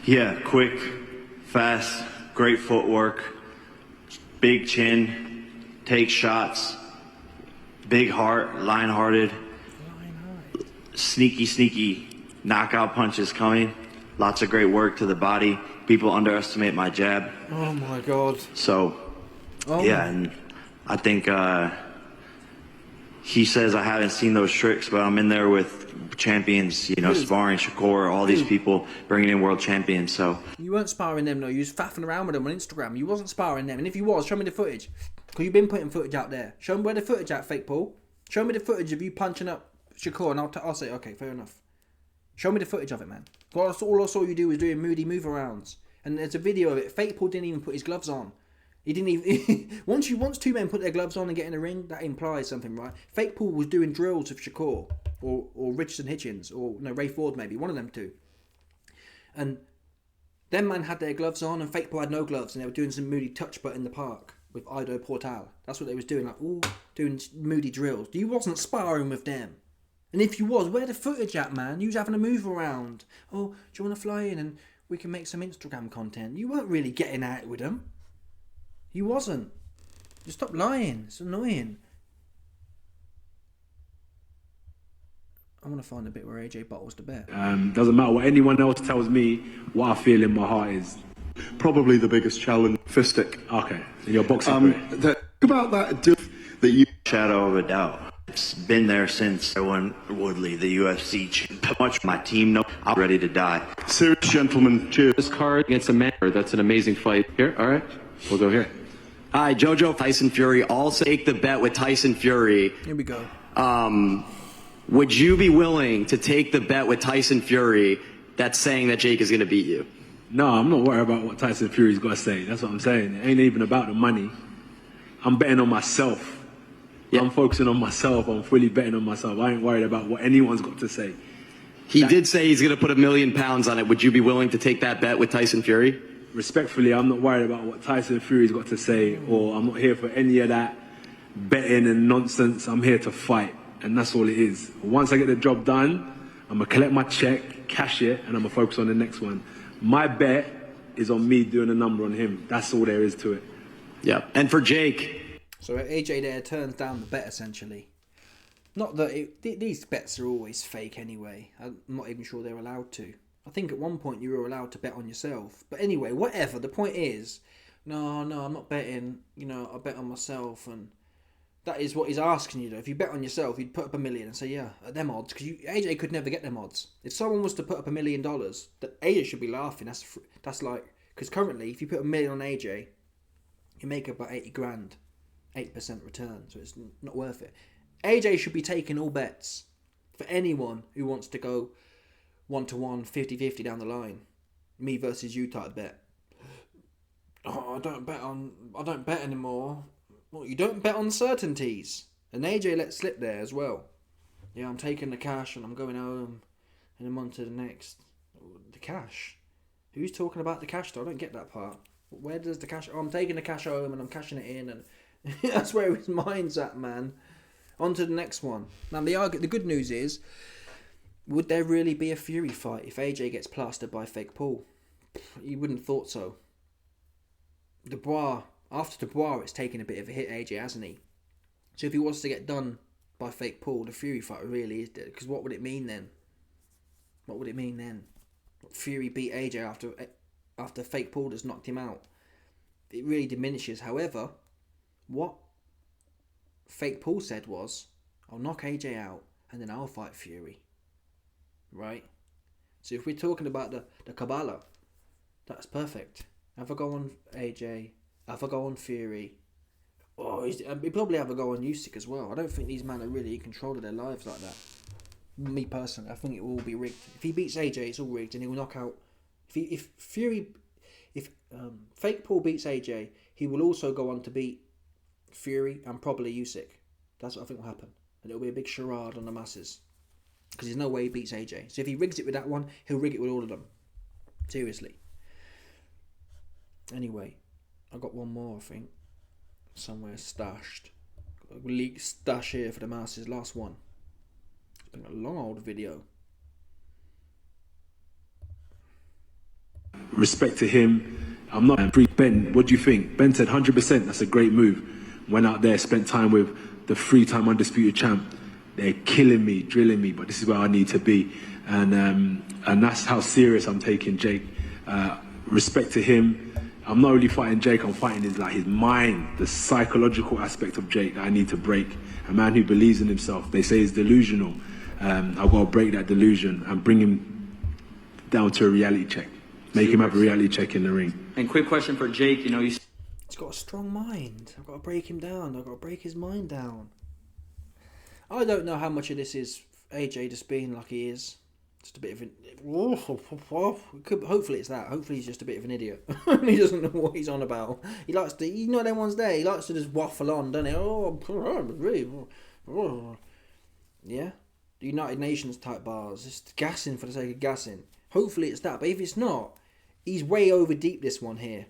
Yeah, quick, fast, great footwork, big chin, takes shots, big heart, lion-hearted, sneaky knockout punches coming. Lots of great work to the body. People underestimate my jab. Oh my God. So, and I think he says I haven't seen those tricks, but I'm in there with champions, sparring Shakur, all these people bringing in world champions. So you weren't sparring them, though. You was faffing around with them on Instagram. You wasn't sparring them, and if you was, show me the footage. Because you've been putting footage out there. Show me where the footage at, Fake Paul. Show me the footage of you punching up Shakur, and I'll say, okay, fair enough. Show me the footage of it, man. All I saw you do was doing moody move-arounds. And there's a video of it. Fake Paul didn't even put his gloves on. He didn't even... once two men put their gloves on and get in the ring, that implies something, right? Fake Paul was doing drills with Shakur. Or Richardson Hitchens. Or, Ray Ford, maybe. One of them two. And them man had their gloves on, and Fake Paul had no gloves. And they were doing some moody touch butt in the park with Ido Portal. That's what they was doing. Like, doing moody drills. You wasn't sparring with them. And if you was, where the footage at, man? You was having a move around. Oh, do you want to fly in and we can make some Instagram content? You weren't really getting at it with them. You wasn't. Just stop lying. It's annoying. I want to find a bit where AJ bottles the bet. Doesn't matter what anyone else tells me, what I feel in my heart is... Probably the biggest challenge, fistic. Okay, in your boxing career. About that you... Shadow of a doubt. It's been there since Erwin Woodley, the UFC champ. Much my team know I'm ready to die. Serious gentlemen, cheers. This card against a man, that's an amazing fight. Here, all right, we'll go here. Hi, Jojo. Tyson Fury also take the bet with Tyson Fury. Here we go. Would you be willing to take the bet with Tyson Fury that's saying that Jake is going to beat you? No, I'm not worried about what Tyson Fury's got to say. That's what I'm saying. It ain't even about the money. I'm betting on myself. Yeah. I'm focusing on myself. I'm fully betting on myself. I ain't worried about what anyone's got to say. He did say he's going to put £1 million on it. Would you be willing to take that bet with Tyson Fury? Respectfully, I'm not worried about what Tyson Fury's got to say, or I'm not here for any of that betting and nonsense. I'm here to fight, and that's all it is. Once I get the job done, I'm going to collect my check, cash it, and I'm going to focus on the next one. My bet is on me doing a number on him. That's all there is to it. Yeah. And for Jake... So AJ there turns down the bet, essentially. Not that these bets are always fake anyway. I'm not even sure they're allowed to. I think at one point you were allowed to bet on yourself. But anyway, whatever. The point is, no, I'm not betting. I bet on myself. And that is what he's asking you, though. If you bet on yourself, you'd put up $1 million and say, yeah, at them odds. Because AJ could never get them odds. If someone was to put up $1 million, that AJ should be laughing. That's like... Because currently, if you put $1 million on AJ, you make about 80 grand. 8% return, so it's not worth it. AJ should be taking all bets for anyone who wants to go 1-to-1, 50-50 down the line. Me versus you type bet. Oh, I don't bet anymore. Well, you don't bet on certainties. And AJ let slip there as well. Yeah, I'm taking the cash and I'm going home and I'm on to the next. The cash? Who's talking about the cash though? I don't get that part. Where does the cash... Oh, I'm taking the cash home and I'm cashing it in and... That's where his mind's at, man. On to the next one. Now, the good news is, would there really be a Fury fight if AJ gets plastered by Fake Paul? You wouldn't have thought so. After Dubois, it's taken a bit of a hit, AJ, hasn't he? So if he was to get done by Fake Paul, the Fury fight really is dead. Because what would it mean then? Fury beat AJ after Fake Paul just knocked him out. It really diminishes. However... What Fake Paul said was, I'll knock AJ out and then I'll fight Fury. Right? So if we're talking about the Kabbalah, that's perfect. Have a go on AJ, have a go on Fury. He'd probably have a go on Usyk as well. I don't think these men are really in control of their lives like that. Me personally, I think it will all be rigged. If he beats AJ, it's all rigged and he'll knock out... If Fake Paul beats AJ, he will also go on to beat Fury and probably Usyk. That's what I think will happen. And it'll be a big charade on the masses. Because there's no way he beats AJ. So if he rigs it with that one, he'll rig it with all of them. Seriously. Anyway, I got one more, I think. Somewhere stashed. Got a leak stash here for the masses. Last one. It's been a long old video. Respect to him. I'm not Ben, what do you think? Ben said 100%. That's a great move. Went out there, spent time with the 3-time undisputed champ. They're killing me, drilling me, but this is where I need to be. And that's how serious I'm taking Jake. Respect to him. I'm not only fighting Jake, I'm fighting his mind, the psychological aspect of Jake that I need to break. A man who believes in himself. They say he's delusional. I've got to break that delusion and bring him down to a reality check. Make him have a reality check in the ring. And quick question for Jake, you know, he's got a strong mind. I've got to break him down. I've got to break his mind down. I don't know how much of this is AJ just being like he is. Just a bit of an... Hopefully it's that. Hopefully he's just a bit of an idiot. He doesn't know what he's on about. He likes to... You know them ones there? He likes to just waffle on, doesn't he? Yeah? The United Nations type bars. Just gassing for the sake of gassing. Hopefully it's that. But if it's not, he's way over deep this one here.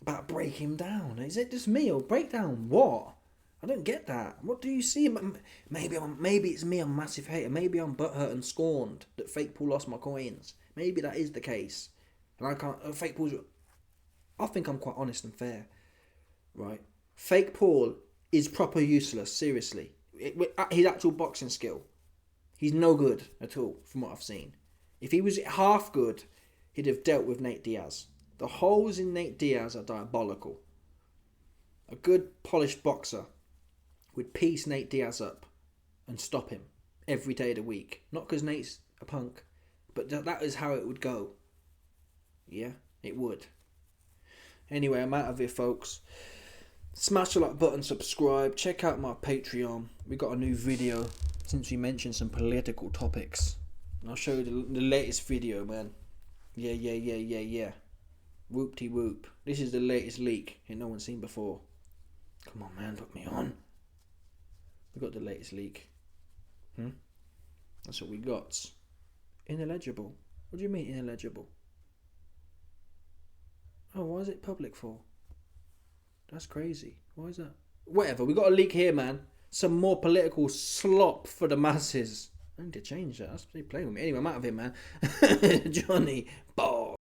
About break him down. Is it just me or break down what? I don't get that. What do you see? Maybe it's me. I'm a massive hater. Maybe I'm butthurt and scorned that Fake Paul lost my coins. Maybe that is the case. And I can't... Fake Paul's... I think I'm quite honest and fair. Right? Fake Paul is proper useless. Seriously. His actual boxing skill. He's no good at all from what I've seen. If he was half good, he'd have dealt with Nate Diaz. The holes in Nate Diaz are diabolical. A good polished boxer would piece Nate Diaz up and stop him every day of the week. Not because Nate's a punk, but that is how it would go. Yeah, it would. Anyway, I'm out of here, folks. Smash the like button, subscribe, check out my Patreon. We got a new video since we mentioned some political topics. I'll show you the latest video, man. Yeah. Whoop-de-whoop. This is the latest leak no one's seen before. Come on, man, put me on. We got the latest leak. That's what we got. Ineligible. What do you mean ineligible? Oh, why is it public for? That's crazy. Why is that? Whatever, we got a leak here, man. Some more political slop for the masses. I need to change that. That's pretty playing with me. Anyway, I'm out of here, man. Johnny Ball.